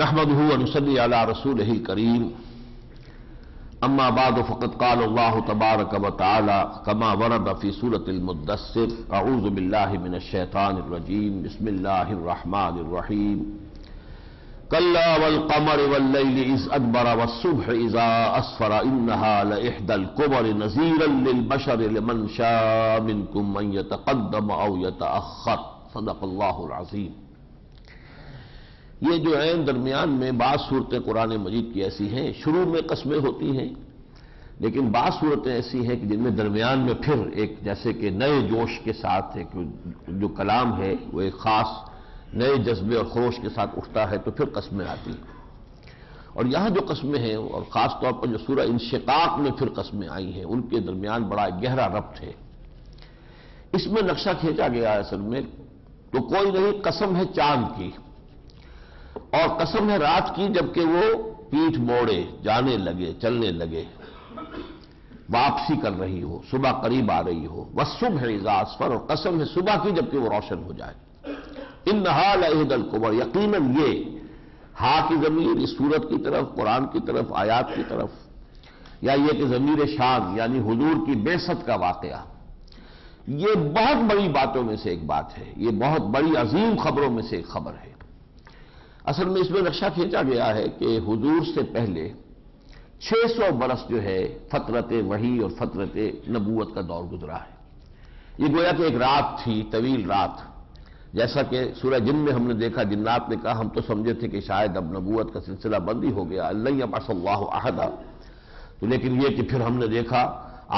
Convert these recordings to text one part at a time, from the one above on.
نحمده ونصلي على رسوله الكريم اما بعد فقد قال الله تبارك وتعالى كما ورد في سورة المدثر اعوذ بالله من الشيطان الرجيم بسم الله الرحمن الرحيم كلا والقمر والليل إذ أدبر والصبح إذا أسفر إنها لإحدى الكبر نذيرا للبشر لمن شاء منكم أن يتقدم أو يتأخر صدق اللہ العظیم۔ یہ جو ہیں درمیان میں بعض صورتیں قرآن مجید کی ایسی ہیں، شروع میں قسمیں ہوتی ہیں، لیکن بعض صورتیں ایسی ہیں کہ جن میں درمیان میں پھر ایک جیسے کہ نئے جوش کے ساتھ ایک جو کلام ہے وہ ایک خاص نئے جذبے اور خروش کے ساتھ اٹھتا ہے تو پھر قسمیں آتی ہیں۔ اور یہاں جو قسمیں ہیں اور خاص طور پر جو سورہ انشقاق میں پھر قسمیں آئی ہیں ان کے درمیان بڑا گہرا ربط ہے۔ اس میں نقشہ کھینچا گیا ہے اصل میں تو کوئی نہیں، قسم ہے چاند کی اور قسم ہے رات کی، جبکہ وہ پیٹھ موڑے جانے لگے چلنے لگے، واپسی کر رہی ہو، صبح قریب آ رہی ہو، والصبح اذا اسفر، اور قسم ہے صبح کی جبکہ وہ روشن ہو جائے۔ انہا لإحدى الكبر، یقیناً یہ ہا کی ضمیر اس سورت کی طرف، قرآن کی طرف، آیات کی طرف، یا یہ کہ ضمیر شان یعنی حضور کی بعثت کا واقعہ، یہ بہت بڑی باتوں میں سے ایک بات ہے، یہ بہت بڑی عظیم خبروں میں سے ایک خبر ہے۔ اصل میں اس میں نقشہ کھینچا گیا ہے کہ حضور سے پہلے 600 برس جو ہے فترت وحی اور فترت نبوت کا دور گزرا ہے۔ یہ گویا کہ ایک رات تھی، طویل رات، جیسا کہ سورہ جن میں ہم نے دیکھا، جنات نے کہا ہم تو سمجھے تھے کہ شاید اب نبوت کا سلسلہ بند ہی ہو گیا، لن یبعث اللہ احدا، تو لیکن یہ کہ پھر ہم نے دیکھا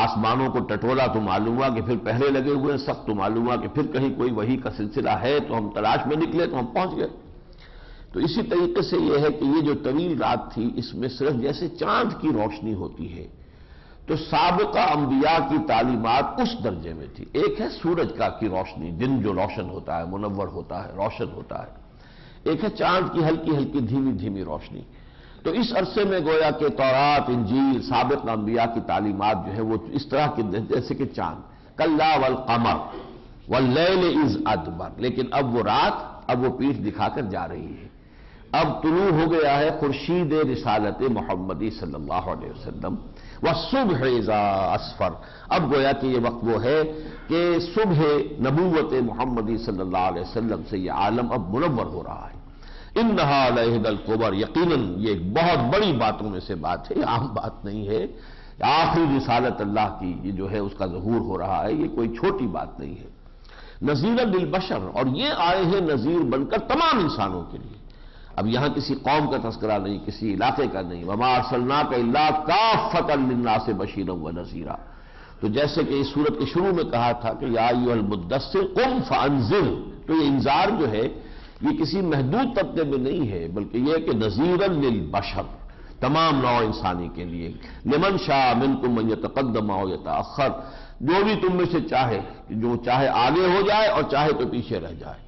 آسمانوں کو ٹٹولا تو معلوم ہوا کہ پھر پہلے لگے ہوئے ہیں، سخت تو معلوم ہوا کہ پھر کہیں کوئی وحی کا سلسلہ ہے، تو ہم تلاش میں نکلے تو ہم پہنچ گئے۔ تو اسی طریقے سے یہ ہے کہ یہ جو طویل رات تھی اس میں صرف جیسے چاند کی روشنی ہوتی ہے تو سابقہ انبیاء کی تعلیمات اس درجے میں تھی۔ ایک ہے سورج کا کی روشنی، دن جو روشن ہوتا ہے، منور ہوتا ہے، روشن ہوتا ہے، ایک ہے چاند کی ہلکی ہلکی دھیمی دھیمی روشنی۔ تو اس عرصے میں گویا کہ تورات، انجیل، سابق انبیاء کی تعلیمات جو ہے وہ اس طرح کی جیسے کہ چاند، کلا والقمر واللیل اذ ادبر، لیکن اب وہ رات اب وہ پیٹھ دکھا کر جا رہی ہے۔ اب طلوع ہو گیا ہے خورشید رسالت محمدی صلی اللہ علیہ وسلم، والصبح اذا اسفر، اب گویا کہ یہ وقت وہ ہے کہ صبح نبوت محمدی صلی اللہ علیہ وسلم سے یہ عالم اب منور ہو رہا ہے۔ انہا لإحدى الكبر، یقیناً یہ ایک بہت بڑی باتوں میں سے بات ہے، یہ عام بات نہیں ہے، آخری رسالت اللہ کی یہ جو ہے اس کا ظہور ہو رہا ہے، یہ کوئی چھوٹی بات نہیں ہے۔ نذیرا للبشر، اور یہ آئے ہیں نذیر بن کر تمام انسانوں کے لیے۔ اب یہاں کسی قوم کا تذکرہ نہیں، کسی علاقے کا نہیں، وما ارسلناک الا کافۃ للناس بشیرا ونذیرا، تو جیسے کہ اس سورت کے شروع میں کہا تھا کہ یا ایھا المدثر قم فانذر، تو یہ انذار جو ہے یہ کسی محدود طبقے میں نہیں ہے بلکہ یہ کہ نذیرا للبشر، تمام نوع انسانی کے لیے، لمن شاء منکم ان یتقدم او یتأخر، جو بھی تم میں سے چاہے، جو چاہے آگے ہو جائے اور چاہے تو پیچھے رہ جائے۔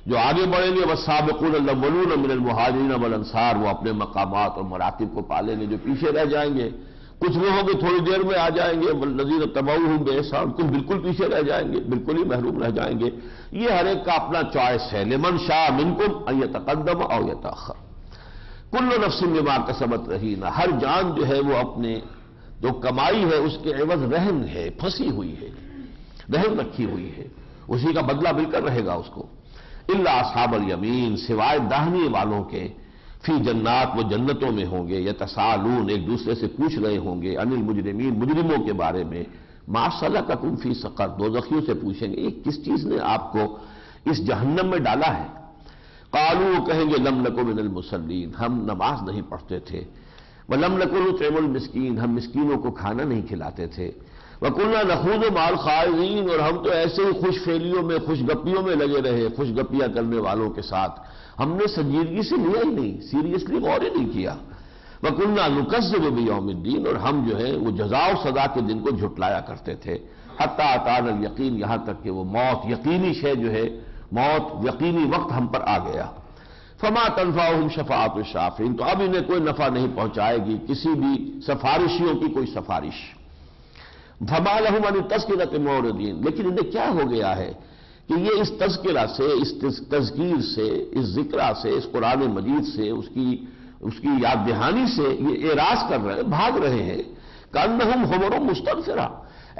جو آگے بڑھیں گے والسابقون الاولون من المہاجرین والانصار، وہ اپنے مقامات اور مراتب کو پالیں گے، جو پیچھے رہ جائیں گے کچھ لوگوں کے تھوڑی دیر میں آ جائیں گے، والذین تبعوہم بإحسان، کچھ بالکل پیچھے رہ جائیں گے، بالکل ہی محروم رہ جائیں گے۔ یہ ہر ایک کا اپنا چوائس ہے، لمن شاء منکم ان یتقدم او یتأخر، کل نفس بما کسبت رہینہ، ہر جان جو ہے وہ اپنے جو کمائی ہے اس کے عوض رہن ہے، پھنسی ہوئی ہے، رہن رکھی ہوئی ہے، اسی کا بدلہ مل کر رہے گا اس کو۔ الا اصحاب الیمین، سوائے داہنے والوں کے، فی جنات، وہ جنتوں میں ہوں گے، یتساءلون، ایک دوسرے سے پوچھ رہے ہوں گے، عن المجرمین، مجرموں کے بارے میں، ما سلککم فی سقر، دوزخیوں سے پوچھیں گے یہ کس چیز نے آپ کو اس جہنم میں ڈالا ہے۔ قالوا، کہیں گے لم نک من المصلین، ہم نماز نہیں پڑھتے تھے، ولم نک نطعم المسکین، ہم مسکینوں کو کھانا نہیں کھلاتے تھے، وَكُنَّا نَخُوضُ مَعَ الْخَائِضِينَ، اور ہم تو ایسے ہی خوش فیلیوں میں، خوش گپیوں میں لگے رہے، خوش گپیاں کرنے والوں کے ساتھ، ہم نے سنجیدگی سے لیا ہی نہیں، سیریسلی غور ہی نہیں کیا۔ وَكُنَّا نُكَذِّبُ بِيَوْمِ الدِّينِ، اور ہم جو ہے وہ جزا و سزا کے دن کو جھٹلایا کرتے تھے، حَتَّىٰ أَتَانَا الْيَقِينُ، یہاں تک کہ وہ موت، یقینی شے جو ہے، موت، یقینی وقت ہم پر آ گیا۔ فَمَا تَنفَعُهُمْ شَفَاعَةُ الشَّافِعِينَ، تو اب انہیں کوئی نفع نہیں پہنچائے گی کسی بھی سفارشیوں کی کوئی سفارش۔ فَمَا لَهُمْ عَنِ التَّذْكِرَةِ مُعْرِضِينَ، لیکن انہیں کیا ہو گیا ہے کہ یہ اس تذکرہ سے، اس تذکیر سے، اس ذکرہ سے، اس قرآن مجید سے، اس کی یاد دہانی سے یہ اعراض کر رہے ہیں، بھاگ رہے ہیں۔ کأنہم حمر مستنفرہ،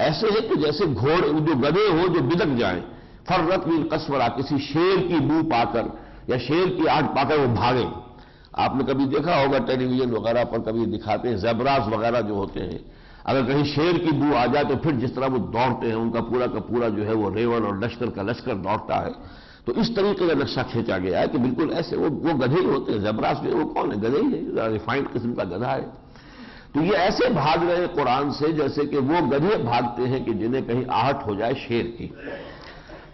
ایسے ہے کہ جیسے گھوڑے جو گدھے ہو جو بدک جائیں، فرت من قسورہ، کسی شیر کی بو پا کر یا شیر کی آہٹ پا کر وہ بھاگیں۔ آپ نے کبھی دیکھا ہوگا ٹیلی ویژن وغیرہ پر کبھی دکھاتے ہیں زیبراز وغیرہ جو ہوتے ہیں، اگر کہیں شیر کی بو آ جائے تو پھر جس طرح وہ دوڑتے ہیں، ان کا پورا جو ہے وہ ریوڑ اور لشکر کا لشکر دوڑتا ہے، تو اس طریقے کا نقشہ کھینچا گیا ہے کہ بالکل ایسے وہ گدھے ہی ہوتے ہیں۔ زیبراز جو ہے وہ کون ہے؟ گدھے ہی ہے، ریفائنڈ قسم کا گدھا ہے۔ تو یہ ایسے بھاگ رہے ہیں قرآن سے جیسے کہ وہ گدھے بھاگتے ہیں کہ جنہیں کہیں آہٹ ہو جائے شیر کی۔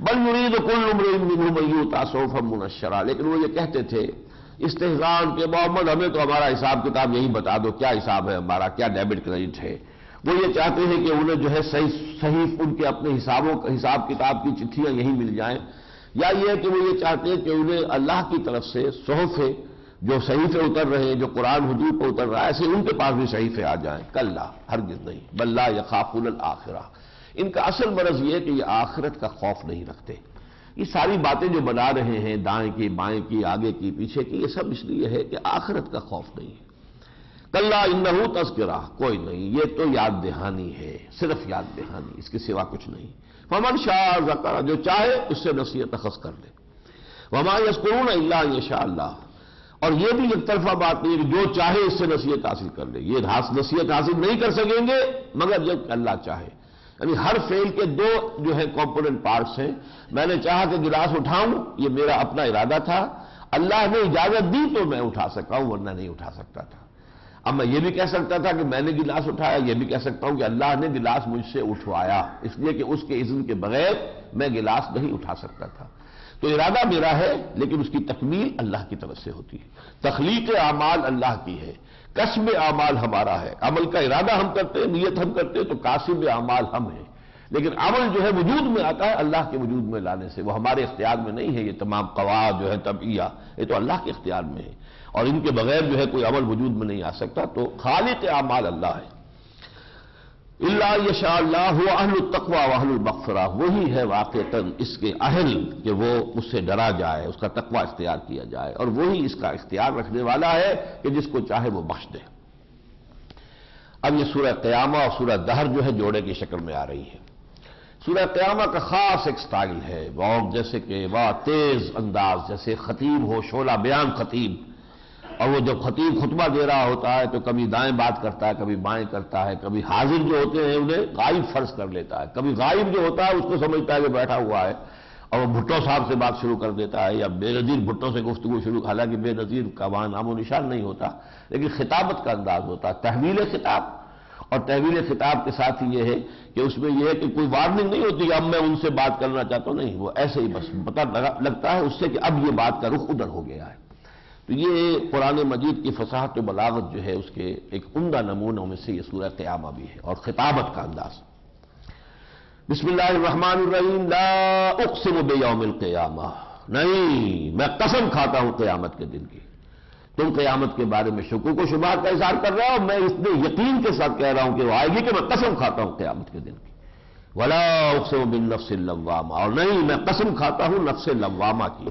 بل یرید کل امرئ منہم ان یؤتى صحفا منشرا، لیکن وہ یہ کہتے تھے استہزاء کہ محمد ہمیں تو ہمارا حساب کتاب یہی بتا دو، کیا حساب ہے ہمارا، کیا ڈیبٹ کریڈٹ ہے۔ وہ یہ چاہتے ہیں کہ انہیں جو ہے صحیح ان کے اپنے حساب کتاب کی چٹھیاں یہی مل جائیں، یا یہ کہ وہ یہ چاہتے ہیں کہ انہیں اللہ کی طرف سے صحف جو صحیفے اتر رہے ہیں، جو قرآن حضور پر اتر رہا ہے، ایسے ان کے پاس بھی صحیفے آ جائیں۔ کلا، ہرگز نہیں، بل لا یخافون الآخرہ، ان کا اصل مرض یہ ہے کہ یہ آخرت کا خوف نہیں رکھتے۔ یہ ساری باتیں جو بنا رہے ہیں دائیں کی بائیں کی آگے کی پیچھے کی، یہ سب اس لیے ہے کہ آخرت کا خوف نہیں ہے۔ کلا انہ تذکرہ، کوئی نہیں، یہ تو یاد دہانی ہے، صرف یاد دہانی، اس کے سوا کچھ نہیں۔ فمن شاء ذکر، جو چاہے اس سے نصیحت اخذ کر لے۔ وما یذکرون الا ان یشاء اللہ، اور یہ بھی ایک طرفہ بات نہیں ہے کہ جو چاہے اس سے نصیحت حاصل کر لے، یہ نصیحت حاصل نہیں کر سکیں گے مگر جب اللہ چاہے۔ یعنی ہر فعل کے دو جو ہے کمپوننٹ پارٹس ہیں۔ میں نے چاہا کہ گلاس اٹھاؤں، یہ میرا اپنا ارادہ تھا، اللہ نے اجازت دی تو میں اٹھا سکا ہوں، ورنہ نہیں اٹھا سکتا تھا۔ اب میں یہ بھی کہہ سکتا تھا کہ میں نے گلاس اٹھایا، یہ بھی کہہ سکتا ہوں کہ اللہ نے گلاس مجھ سے اٹھوایا، اس لیے کہ اس کے اذن کے بغیر میں گلاس نہیں اٹھا سکتا تھا۔ تو ارادہ میرا ہے لیکن اس کی تکمیل اللہ کی طرف سے ہوتی ہے۔ تخلیق اعمال اللہ کی ہے، کسب اعمال ہمارا ہے۔ عمل کا ارادہ ہم کرتے ہیں، نیت ہم کرتے ہیں، تو کاسب اعمال ہم ہیں، لیکن عمل جو ہے وجود میں آتا ہے اللہ کے وجود میں لانے سے، وہ ہمارے اختیار میں نہیں ہے۔ یہ تمام قواعد جو ہے طبعیہ، یہ تو اللہ کے اختیار میں ہے، اور ان کے بغیر جو ہے کوئی عمل وجود میں نہیں آ سکتا۔ تو خالق اعمال اللہ ہے۔ الا یشاء اللہ هو اہل التقوی واہل المغفرہ، وہی ہے واقعتاً اس کے اہل کہ وہ اس سے ڈرا جائے، اس کا تقوی اختیار کیا جائے، اور وہی اس کا اختیار رکھنے والا ہے کہ جس کو چاہے وہ بخش دے۔ اب یہ سورہ قیامہ اور سورہ دہر جو ہے جوڑے کی شکل میں آ رہی ہے۔ سورہ قیامہ کا خاص ایک سٹائل ہے، اور جیسے کہ بہت تیز انداز، جیسے خطیب ہو، شعلہ بیان خطیب، اور وہ جب خطیب خطبہ دے رہا ہوتا ہے تو کبھی دائیں بات کرتا ہے، کبھی بائیں کرتا ہے، کبھی حاضر جو ہوتے ہیں انہیں غائب فرض کر لیتا ہے، کبھی غائب جو ہوتا ہے اس کو سمجھتا ہے کہ بیٹھا ہوا ہے، اور وہ بھٹو صاحب سے بات شروع کر دیتا ہے، یا بے نظیر بھٹو سے گفتگو شروع، حالانکہ بے نظیر کا وہاں نام و نشان نہیں ہوتا، لیکن خطابت کا انداز ہوتا ہے، تحویل خطاب۔ اور تحویل خطاب کے ساتھ ہی یہ ہے کہ اس میں یہ ہے کہ کوئی وارننگ نہیں ہوتی کہ اب میں ان سے بات کرنا چاہتا ہوں، نہیں، وہ ایسے ہی بس پتہ لگتا ہے اس سے کہ اب یہ بات کا رخ ادھر ہو گیا ہے۔ تو یہ قرآن مجید کی فصاحت و بلاغت جو ہے اس کے ایک عمدہ نمونوں میں سے یہ سورہ قیامہ بھی ہے، اور خطابت کا انداز۔ بسم اللہ الرحمن الرحیم، لا اقسم بیوم القیامہ، نہیں، میں قسم کھاتا ہوں قیامت کے دن کی۔ تم قیامت کے بارے میں شکوک و شبہات کا اظہار کر رہے ہو، میں اتنے یقین کے ساتھ کہہ رہا ہوں کہ وہ آئے گی کہ میں قسم کھاتا ہوں قیامت کے دن کی۔ ولا اقسم بالنفس اللوامہ، اور نہیں، میں قسم کھاتا ہوں نفس لوامہ کی۔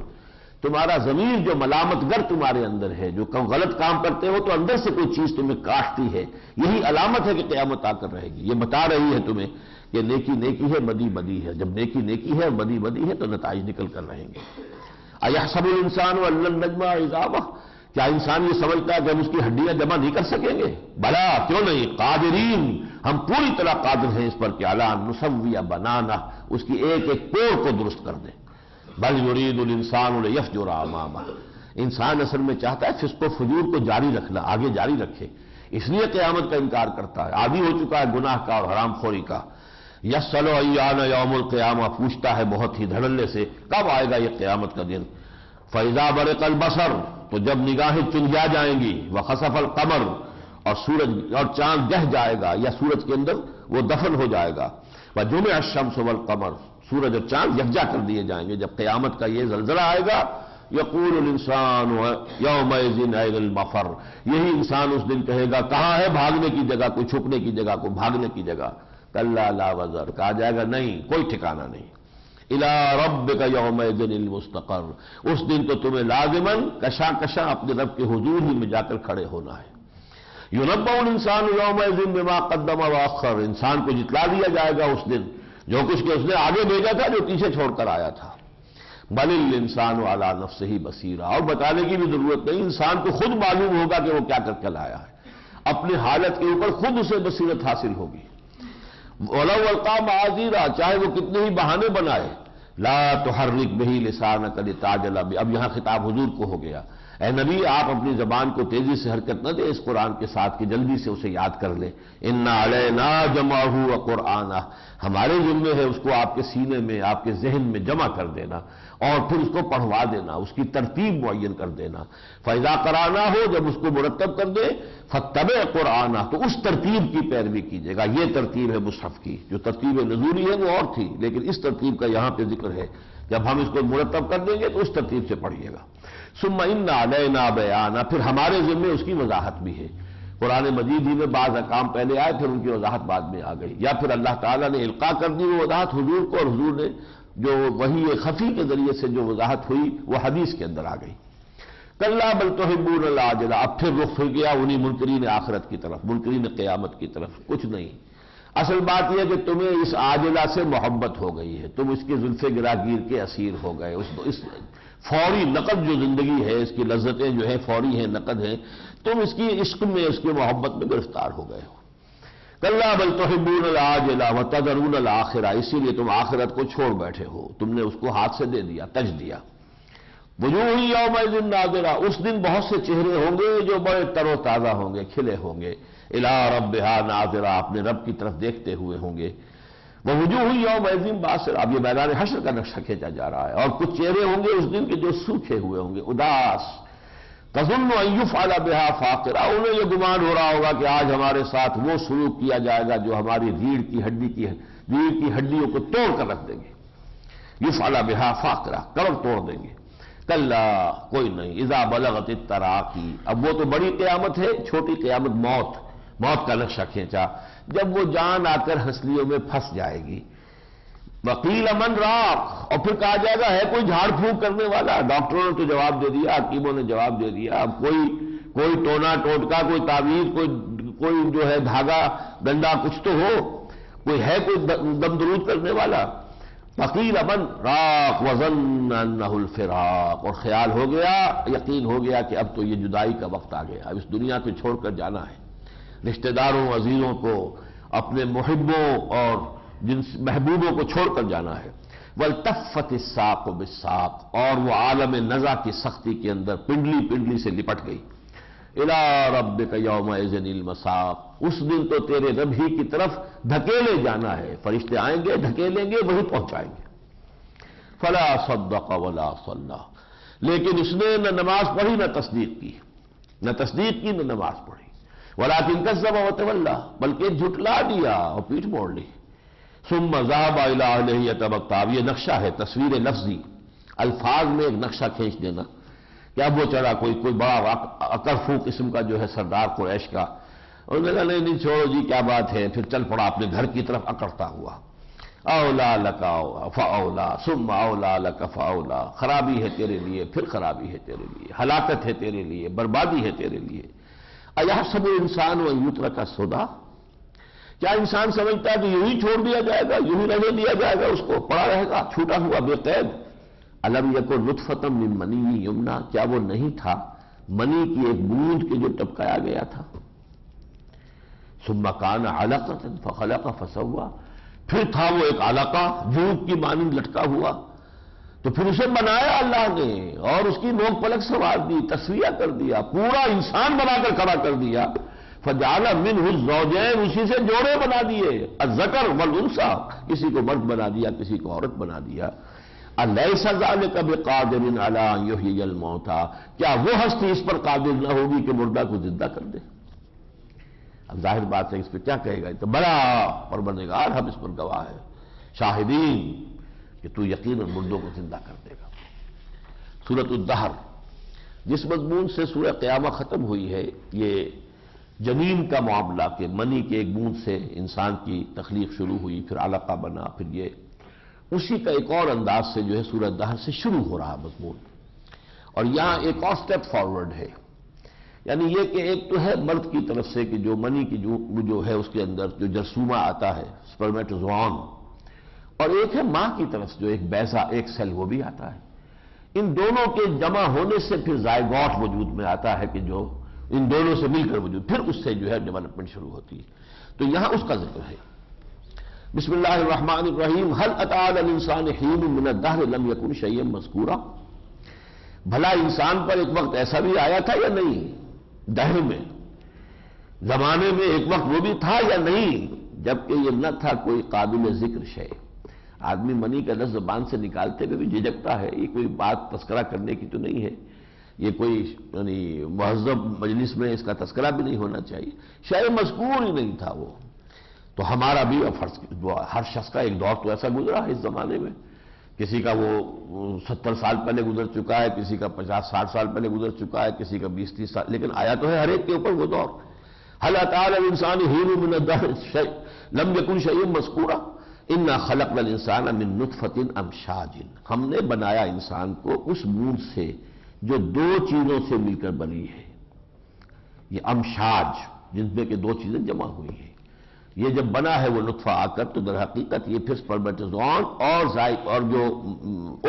تمہارا ضمیر جو ملامت گر تمہارے اندر ہے، جو غلط کام کرتے ہو تو اندر سے کوئی چیز تمہیں کاٹتی ہے، یہی علامت ہے کہ قیامت آ کر رہے گی۔ یہ بتا رہی ہے تمہیں کہ نیکی نیکی ہے، بدی بدی ہے، جب نیکی نیکی ہے اور بدی بدی ہے تو نتائج نکل کر رہیں گے۔ ایحسب الانسان ان لن نجمع عظامہ، کیا انسان یہ سمجھتا ہے کہ ہم اس کی ہڈیاں جمع نہیں کر سکیں گے؟ بلا، کیوں نہیں، قادرین، ہم پوری طرح قادر ہیں اس پر کہ اعلیٰ نسوی بنانا، اس کی ایک ایک کوڑ کو درست کر دیں۔ بل یرید الانسان لیفجر امامہ، انسان اصل میں چاہتا ہے فسق و فجور کو جاری رکھنا، آگے جاری رکھے، اس لیے قیامت کا انکار کرتا ہے، عادی ہو چکا ہے گناہ کا اور حرام خوری کا۔ یسأل ایان یوم القیامہ، پوچھتا ہے بہت ہی دھڑلے سے کب آئے گا یہ قیامت کا دن۔ فاذا برق البصر، تو جب نگاہیں چنجا جائیں گی، وخسف القمر، اور سورج اور چاند دہ جائے گا، یا سورج کے اندر وہ دفن ہو جائے گا، وجمع الشمس والقمر، سورج اور چاند یکجا کر دیے جائیں گے۔ جب قیامت کا یہ زلزلہ آئے گا، یقول الانسان یومئذ این المفر، یہی انسان اس دن کہے گا کہاں ہے بھاگنے کی جگہ، کوئی چھپنے کی جگہ، کوئی بھاگنے کی جگہ۔ کلا لا وزر، کہا جائے گا نہیں، کوئی ٹھکانہ نہیں۔ الی ربک یومئذ المستقر، اس دن تو تمہیں لازماً کشا کشا اپنے رب کے حضور ہی میں جا کر کھڑے ہونا ہے۔ یُنبَّأُ الْإِنسَانُ يَوْمَئِذٍ بِمَا قَدَّمَ وَأَخَّرَ، انسان کو جتلا دیا جائے گا اس دن جو کچھ کہ اس نے آگے بھیجا تھا، جو پیچھے چھوڑ کر آیا تھا۔ بَلِ الْإِنسَانُ عَلَى نَفْسِهِ بَصِيرًا، اور بتانے کی بھی ضرورت نہیں، انسان کو خود معلوم ہوگا کہ وہ کیا کر کے لایا ہے، اپنی حالت کے اوپر خود اسے بصیرت حاصل ہوگی۔ وَلَوْ أَلْقَىٰ مَعَاذِيرًا، چاہے وہ کتنے ہی بہانے بنائے، لَا تُحَرِّكْ بِهِ لِسَانَكَ لِتَعْجَلَ بِهِ، اب یہاں خطاب حضور کو ہو گیا، اے نبی آپ اپنی زبان کو تیزی سے حرکت نہ دیں اس قرآن کے ساتھ کہ جلدی سے اسے یاد کر لیں۔ اِنَّ عَلَيْنَا جَمْعَهُ وَقُرْآنَهُ، ہمارے ذمے ہے اس کو آپ کے سینے میں، آپ کے ذہن میں جمع کر دینا اور پھر اس کو پڑھوا دینا، اس کی ترتیب معین کر دینا۔ فَإِذَا قَرَأْنَاهُ، جب اس کو مرتب کر دے، فَاتَّبِعْ قُرْآنَهُ، تو اس ترتیب کی پیروی کیجیے گا۔ یہ ترتیب ہے مصحف کی، جو ترتیب نزولی ہے وہ اور تھی، لیکن اس ترتیب کا یہاں پہ ذکر ہے، جب ہم اس کو مرتب کر دیں گے تو اس ترتیب سے پڑھیے گا۔ ثم ان علینا بیانہ، پھر ہمارے ذمے اس کی وضاحت بھی ہے۔ قرآن مجید ہی میں بعض احکام پہلے آئے، پھر ان کی وضاحت بعد میں آ گئی، یا پھر اللہ تعالیٰ نے القاء کر دی وہ وضاحت حضور کو، اور حضور نے جو وحی خفی کے ذریعے سے جو وضاحت ہوئی وہ حدیث کے اندر آ گئی۔ کلا بل تحبون العاجلہ، اب پھر رخ پھر گیا انہی منکرین آخرت کی طرف، منکرین قیامت کی طرف۔ کچھ نہیں، اصل بات یہ ہے کہ تمہیں اس عاجلہ سے محبت ہو گئی ہے، تم اس کے زلف گراگیر کے اسیر ہو گئے، اس فوری نقد جو زندگی ہے، اس کی لذتیں جو ہیں فوری ہیں، نقد ہیں، تم اس کی عشق میں، اس کی محبت میں گرفتار ہو گئے ہو۔ کلا بل تحبون العاجلہ وتذرون الآخرہ، اسی لیے تم آخرت کو چھوڑ بیٹھے ہو، تم نے اس کو ہاتھ سے دے دیا، تج دیا۔ وجوہ یومئذ ناظرہ، اس دن بہت سے چہرے ہوں گے جو بڑے تر و تازہ ہوں گے، کھلے ہوں گے، الی ربہا ناظرہ، اپنے رب کی طرف دیکھتے ہوئے ہوں گے۔ ووجوہ یومئذ باسرہ، اب یہ میدان حشر کا نقشہ کھینچا جا رہا ہے، اور کچھ چہرے ہوں گے اس دن کے جو سوکھے ہوئے ہوں گے، اداس، تظن ان یفعل بہا فاقرہ، انہیں یہ گمان ہو رہا ہوگا کہ آج ہمارے ساتھ وہ سلوک کیا جائے گا جو ہماری ریڑھ کی ہڈیوں کو توڑ کر رکھ دیں گے۔ یفعل بہا فاقرہ، کمر توڑ دیں گے۔ کلا، کوئی نہیں، اذا بلغت التراقی، اب وہ تو بڑی قیامت ہے، چھوٹی قیامت موت کا نقشہ کھینچا، جب وہ جان آ کر ہنسلیوں میں پھنس جائے گی۔ وقیل من راق، اور پھر کہا جائے گا ہے کوئی جھاڑ پھونک کرنے والا؟ ڈاکٹروں نے تو جواب دے دیا، حکیموں نے جواب دے دیا، اب کوئی ٹونا ٹوٹکا، کوئی تعویذ، کوئی جو ہے دھاگا ڈنڈا کچھ تو ہو، کوئی ہے کوئی دم درود کرنے والا؟ وقیل من راق وظن انہ الفراق، اور خیال ہو گیا، یقین ہو گیا کہ اب تو یہ جدائی کا وقت آ گیا، اب اس دنیا کو چھوڑ کر جانا ہے، رشتہ داروں، عزیزوں کو، اپنے محبوں اور جن محبوبوں کو چھوڑ کر جانا ہے۔ والتفت الساق بالساق، اور وہ عالم نزع کی سختی کے اندر پنڈلی سے لپٹ گئی۔ الی ربک یومئذ المساق، اس دن تو تیرے رب ہی کی طرف دھکیلے جانا ہے، فرشتے آئیں گے، دھکیلیں گے، وہی پہنچائیں گے۔ فلا صدق ولا صلی، لیکن اس نے نہ نماز پڑھی نہ تصدیق کی، نہ نماز پڑھی۔ ولکن کذب وتولی، بلکہ جھٹلا دیا اور پیٹھ موڑ لی۔ ثم ذهب الى اهله يتمطى، یہ نقشہ ہے، تصویر لفظی، الفاظ میں ایک نقشہ کھینچ دینا کہ اب وہ چڑھا کوئی بڑا اکرفو قسم کا جو ہے سردار قریش کا، اور نے کہا نہیں چھوڑو جی کیا بات ہے، پھر چل پڑا اپنے گھر کی طرف اکڑتا ہوا۔ اولا لک فاولا ثم اولا لک فاولا، خرابی ہے تیرے لیے، پھر خرابی ہے تیرے لیے، ہلاکت ہے تیرے لیے، بربادی ہے تیرے لیے۔ ایحسب الانسان ان یترک سدی، کیا انسان سمجھتا ہے کہ یوں ہی چھوڑ دیا جائے گا، یوں ہی رہنے دیا جائے گا، اس کو پڑا رہے گا چھوٹا ہوا بے قید؟ الم یکن نطفۃ من منی یمنی، کیا وہ نہیں تھا منی کی ایک بوند کے جو ٹپکایا گیا تھا؟ ثم کان علقۃ فخلق فسوی، پھر تھا وہ ایک علقہ جوک کی مانند لٹکا ہوا، تو پھر اسے بنایا اللہ نے اور اس کی نوک پلک سنوار دی، تسویہ کر دیا، پورا انسان بنا کر کھڑا کر دیا۔ فجعل منہ الزوجین، اسی سے جوڑے بنا دیے، الذکر والانثی، کسی کو مرد بنا دیا، کسی کو عورت بنا دیا۔ الیس ذلک بقادر علی ان یحیی الموتى، کیا وہ ہستی اس پر قادر نہ ہوگی کہ مردہ کو زندہ کر دے؟ اب ظاہر بات ہے اس پہ کیا کہے گا، تو بڑا پروردگار ہم اس پر گواہ ہے، شاہدین کہ تو یقیناً مردوں کو زندہ کر دے گا۔ سورۃ الدہر، جس مضمون سے سورہ قیامہ ختم ہوئی ہے، یہ جنین کا معاملہ کہ منی کے ایک بوند سے انسان کی تخلیق شروع ہوئی، پھر علقہ بنا، پھر یہ اسی کا ایک اور انداز سے جو ہے سورہ دہر سے شروع ہو رہا مضمون، اور یہاں ایک اور سٹیپ فارورڈ ہے، یعنی یہ کہ ایک تو ہے مرد کی طرف سے کہ جو منی کی جو ہے اس کے اندر جو جرثومہ آتا ہے سپرمیٹوزوان، اور ایک ہے ماں کی طرف سے جو ایک بیضہ ایک سیل وہ بھی آتا ہے، ان دونوں کے جمع ہونے سے پھر زائگوٹ وجود میں آتا ہے کہ جو ان دونوں سے مل کر وجود، پھر اس سے جو ہے ڈیولپمنٹ شروع ہوتی ہے، تو یہاں اس کا ذکر ہے۔ بسم اللہ الرحمن الرحیم، هل اتى على الانسان حين من الدهر لم يكن شيئا مذكورا، بھلا انسان پر ایک وقت ایسا بھی آیا تھا یا نہیں، دہر میں زمانے میں ایک وقت وہ بھی تھا یا نہیں، جبکہ یہ نہ تھا کوئی قابل ذکر شے۔ آدمی منی کا لفظ زبان سے نکالتے ہوئے بھی جھجکتا ہے، یہ کوئی بات تذکرہ کرنے کی تو نہیں ہے، یہ کوئی یعنی مہذب مجلس میں اس کا تذکرہ بھی نہیں ہونا چاہیے، شاید مذکور ہی نہیں تھا وہ۔ تو ہمارا بھی ہر شخص کا ایک دور تو ایسا گزرا ہے اس زمانے میں، کسی کا وہ 70 سال پہلے گزر چکا ہے، کسی کا 50-60 سال پہلے گزر چکا ہے، کسی کا 20-30 سال، لیکن آیا تو ہے ہر ایک کے اوپر وہ دور۔ هل اتى على الانسان حين من الدهر لم يكن شيئا مذكورا انا خلقنا الانسان من نطفة امشاج، ہم نے بنایا انسان کو اس بوند سے جو دو چیزوں سے مل کر بنی ہے، یہ امشاج جن میں کہ دو چیزیں جمع ہوئی ہیں، یہ جب بنا ہے وہ نطفہ آ کر تو در حقیقت یہ پھر سپرمیٹوزوان اور جو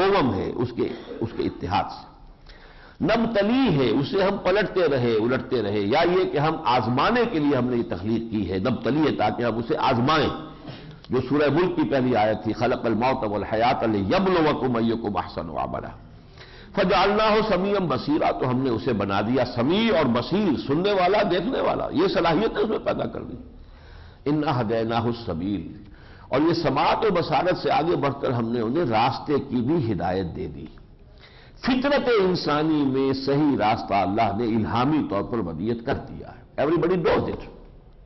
اووم ہے اس کے اتحاد سے نبتلی ہے، اسے ہم پلٹتے رہے الٹتے رہے، یا یہ کہ ہم آزمانے کے لیے ہم نے یہ تخلیق کی ہے، نبتلی ہے تاکہ ہم اسے آزمائیں، جو سورہ ملک کی پہلی آیت تھی، خلق الموت والحیات لیبلوکم ایکم احسن عملا، فجعلناہ سمیعا بصیرا، تو ہم نے اسے بنا دیا سمیع اور بصیر، سننے والا دیکھنے والا، یہ صلاحیتیں اس میں پیدا کر دی۔ انا ہدیناہ السبیل، اور یہ سماعت و بصارت سے آگے بڑھ کر ہم نے انہیں راستے کی بھی ہدایت دے دی۔ فطرت انسانی میں صحیح راستہ اللہ نے الہامی طور پر ودیت کر دیا ہے، everybody knows it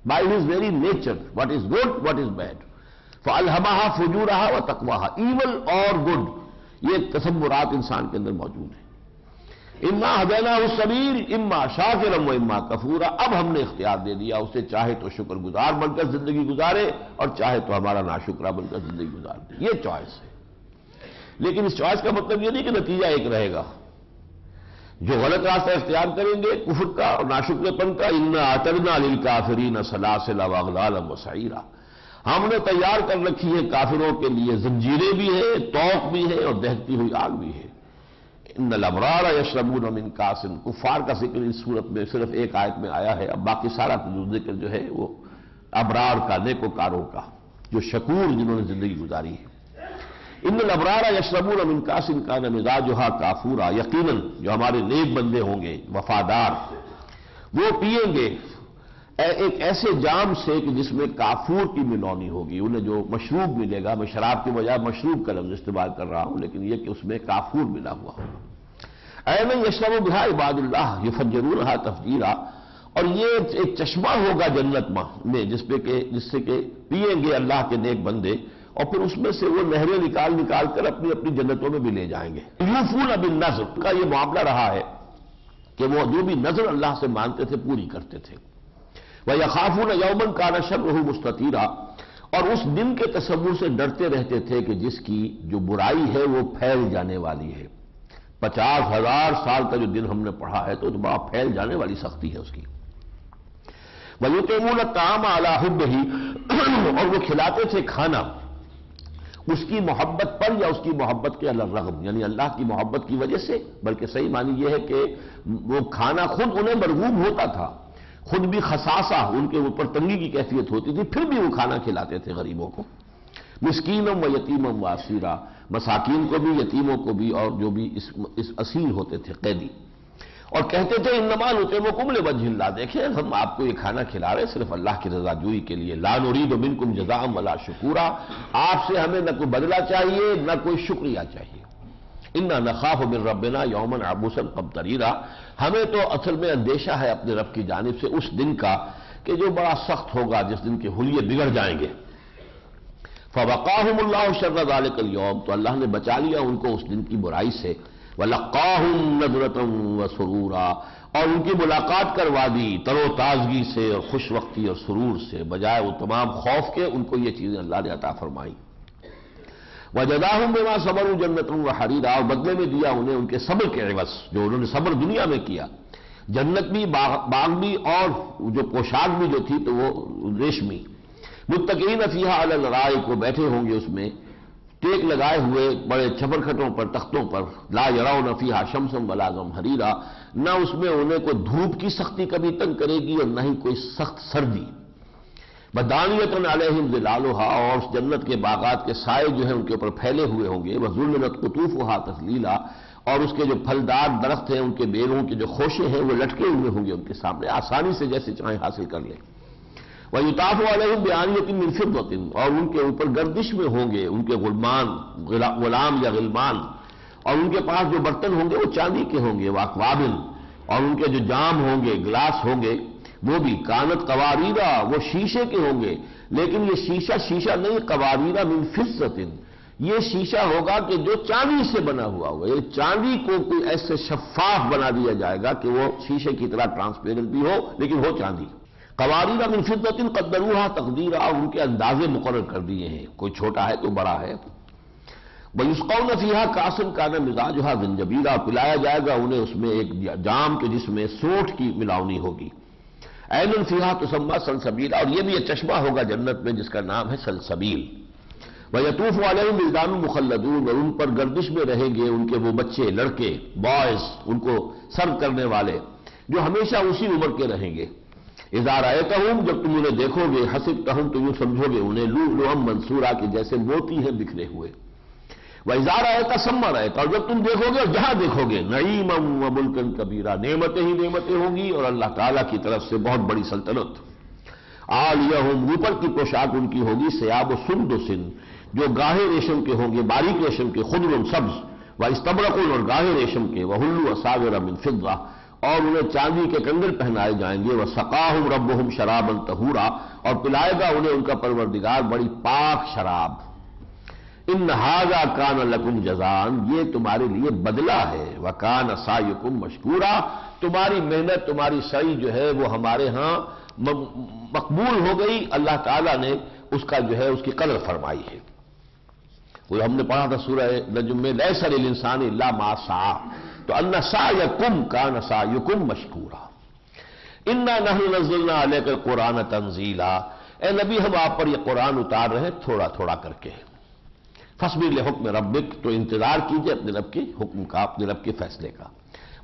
by his very nature, what is good what is bad, فالہمہا فجورہا و تقواہا، ایول اور گڈ، یہ تصورات انسان کے اندر موجود ہیں۔ اما ہدیناہ السبیل اما شاکرا و اما کفورا، اب ہم نے اختیار دے دیا اسے، چاہے تو شکر گزار بن کر زندگی گزارے اور چاہے تو ہمارا ناشکرہ بن کر زندگی گزار دے، یہ چوائس ہے۔ لیکن اس چوائس کا مطلب یہ نہیں کہ نتیجہ ایک رہے گا، جو غلط راستہ اختیار کریں گے کفر کا اور ناشکرے پن کا، انا اعتدنا للکافرین سلاسل واغلالا وسعیرا، ہم نے تیار کر رکھی ہے کافروں کے لیے زنجیریں بھی ہیں، توق بھی ہے اور دہتی ہوئی آگ بھی ہے۔ ان الابرار یشربون من کاس، کفار کا ذکر اس صورت میں صرف ایک آیت میں آیا ہے، اب باقی سارا ذکر جو ہے وہ ابرار کا، نیکوکاروں کا، جو شکور جنہوں نے زندگی گزاری ہے۔ ان الابرار یشربون من کاس کان مزاجھا کافورا، یقیناً جو ہمارے نیک بندے ہوں گے وفادار، وہ پیئیں گے ایک ایسے جام سے کہ جس میں کافور کی ملونی ہوگی، انہیں جو مشروب ملے گا، میں شراب کے بجائے مشروب کا لفظ استعمال کر رہا ہوں، لیکن یہ کہ اس میں کافور ملا ہوا ہوگا۔ عینا یشرب بہا عباد اللہ یفجرونہا تفجیرا، اور یہ ایک چشمہ ہوگا جنت میں جس سے کہ پیئیں گے اللہ کے نیک بندے، اور پھر اس میں سے وہ نہریں نکال کر اپنی اپنی جنتوں میں بھی لے جائیں گے۔ یوفون بالنذر کا یہ معاملہ رہا ہے کہ وہ جو بھی نذر اللہ سے مانتے تھے پوری کرتے تھے۔ وَيَخَافُونَ يَوْمًا كَانَ شَرُّهُ مُسْتَطِيرًا، اور اس دن کے تصور سے ڈرتے رہتے تھے کہ جس کی جو برائی ہے وہ پھیل جانے والی ہے۔ 50,000 سال کا جو دن ہم نے پڑھا ہے تو بڑا پھیل جانے والی سختی ہے اس کی۔ وَيُطْعِمُونَ الطَّعَامَ عَلَىٰ حُبِّهِ، اور وہ کھلاتے تھے کھانا اس کی محبت پر یا اس کی محبت کے علی الرغم، یعنی اللہ کی محبت کی وجہ سے، بلکہ صحیح معنی یہ ہے کہ وہ کھانا خود انہیں مرغوب ہوتا تھا، خود بھی خصاصہ ان کے اوپر تنگی کی کیفیت ہوتی تھی، پھر بھی وہ کھانا کھلاتے تھے غریبوں کو۔ مسکینم و یتیمم و اسیرا، مساکین کو بھی یتیموں کو بھی اور جو بھی اس اسیر ہوتے تھے قیدی، اور کہتے تھے انما نطعمکم لوجہ اللہ، دیکھیں ہم آپ کو یہ کھانا کھلا رہے صرف اللہ کی رضا جوئی کے لیے، لا نرید منکم جزاء ولا شکورا، آپ سے ہمیں نہ کوئی بدلہ چاہیے نہ کوئی شکریہ چاہیے۔ انا نخاف من ربنا یوما عبوسا قمطریرا، ہمیں تو اصل میں اندیشہ ہے اپنے رب کی جانب سے اس دن کا کہ جو بڑا سخت ہوگا، جس دن کے حلیے بگڑ جائیں گے۔ فوقاہم اللہ شر ذلک اليوم، تو اللہ نے بچا لیا ان کو اس دن کی برائی سے۔ وَلَقَّاهُمْ نَضْرَةً وَسُرُورًا، اور ان کی ملاقات کروا دی تر و تازگی سے اور خوش وقتی اور سرور سے، بجائے وہ تمام خوف کے ان کو یہ چیزیں اللہ نے عطا فرمائی۔ وَجَزَاهُمْ بِمَا صَبَرُوا جَنَّةً وَحَرِيرًا، اور بدلے میں دیا انہیں ان کے صبر کے عوض، جو انہوں نے صبر دنیا میں کیا، جنت بھی، باغ بھی، اور جو پوشاک بھی جو تھی تو وہ ریشمی۔ متکئین فیہا علی الارائک، وہ بیٹھے ہوں گے اس میں ٹیک لگائے ہوئے بڑے چھپر کھٹوں پر، تختوں پر، لا یرون فیہا شمسا ولا زمہریرا، نہ اس میں انہیں کوئی دھوپ کی سختی کبھی تنگ کرے گی اور نہ ہی کوئی سخت سردی۔ بدانیۃ علیہم ظلالھا، اور اس جنت کے باغات کے سائے جو ہیں ان کے اوپر پھیلے ہوئے ہوں گے، وذللت قطوفھا تذلیلا، اور اس کے جو پھلدار درخت ہیں ان کے بیلوں کے جو خوشے ہیں وہ لٹکے ہوئے ہوں گے ان کے سامنے، آسانی سے جیسے چاہیں حاصل کر لیں۔ وَيُطَافُ عَلَيْهِمْ بِآنِيَةٍ مِّن فِضَّةٍ، اور ان کے اوپر گردش میں ہوں گے ان کے غلام یا غلمان، اور ان کے پاس جو برتن ہوں گے وہ چاندی کے ہوں گے، وَأَكْوَابٍ، اور ان کے جو جام ہوں گے، گلاس ہوں گے، وہ بھی کانت قواریرا، وہ شیشے کے ہوں گے، لیکن یہ شیشہ نہیں، قواریرا من فضة، یہ شیشہ ہوگا کہ جو چاندی سے بنا ہوا ہوگا، یہ چاندی کو کوئی ایسے شفاف بنا دیا جائے گا کہ وہ شیشے کی طرح ٹرانسپیرنٹ بھی ہو لیکن ہو چاندی۔ قواریرا من فضة قدروها تقدیرا، اور ان کے اندازے مقرر کر دیے ہیں، کوئی چھوٹا ہے تو بڑا ہے۔ وَيُسْقَوْنَ فِيهَا كَأْسًا كَانَ مِزَاجُهَا زَنْجَبِيلًا، پلایا جائے گا انہیں اس میں ایک جام کے جس میں سونٹھ کی ملاونی ہوگی۔ عَيْنٌ فِيهَا تُسَمَّى سَلْسَبِيلًا، اور یہ بھی ایک چشمہ ہوگا جنت میں جس کا نام ہے سلسبیل۔ وَيَطُوفُ عَلَيْهِمْ وِلْدَانٌ مُخَلَّدُونَ، اور ان پر گردش میں رہیں گے ان کے وہ بچے، لڑکے، بوائز، ان کو سرو کرنے والے جو ہمیشہ اسی عمر کے رہیں گے۔ اذا رأیتہم، جب تم انہیں دیکھو گے، حسبتہم، تو یوں سمجھو گے انہیں لؤلؤا منثورا، کہ جیسے موتی ہیں بکھرے ہوئے۔ وَإِذَا رَأَيْتَ ثَمَّ رَأَيْتَ، اور جب تم دیکھو گے اور جہاں دیکھو گے، نعیما وملکا کبیرا، نعمتیں ہی نعمتیں ہوں گی اور اللہ تعالیٰ کی طرف سے بہت بڑی سلطنت۔ عالیہم، اوپر کی پوشاک ان کی ہوگی ثیاب سندس، جو گاہے ریشم کے ہوں گے، باریک ریشم کے، خضر سبز، واستبرق، اور گاہے ریشم کے، وحلوا اساور من فضہ، اور انہیں چاندی کے کنگن پہنائے جائیں گے، وسقاہم ربہم شرابا طہورا، اور پلائے گا انہیں ان کا پروردگار بڑی پاک شراب۔ ان ھذا کان لکم جزاء، یہ تمہارے لیے بدلہ ہے، وکان سعیکم مشکورا، تمہاری محنت، تمہاری سعی جو ہے وہ ہمارے ہاں مقبول ہو گئی، اللہ تعالیٰ نے اس کا جو ہے اس کی قدر فرمائی ہے۔ وہ ہم نے پڑھا تھا سورہ نجم میں، لیس للانسان الا ما سعی، تو ان سعیکم کان سعیکم مشکورا۔ انا نحن نزلنا علیک القرآن تنزیلا، اے نبی ہم آپ پر یہ قرآن اتار رہے ہیں تھوڑا تھوڑا کر کے۔ فاصبر لحکم ربک، تو انتظار کیجئے اپنے رب کے حکم کا، اپنے رب کے فیصلے کا۔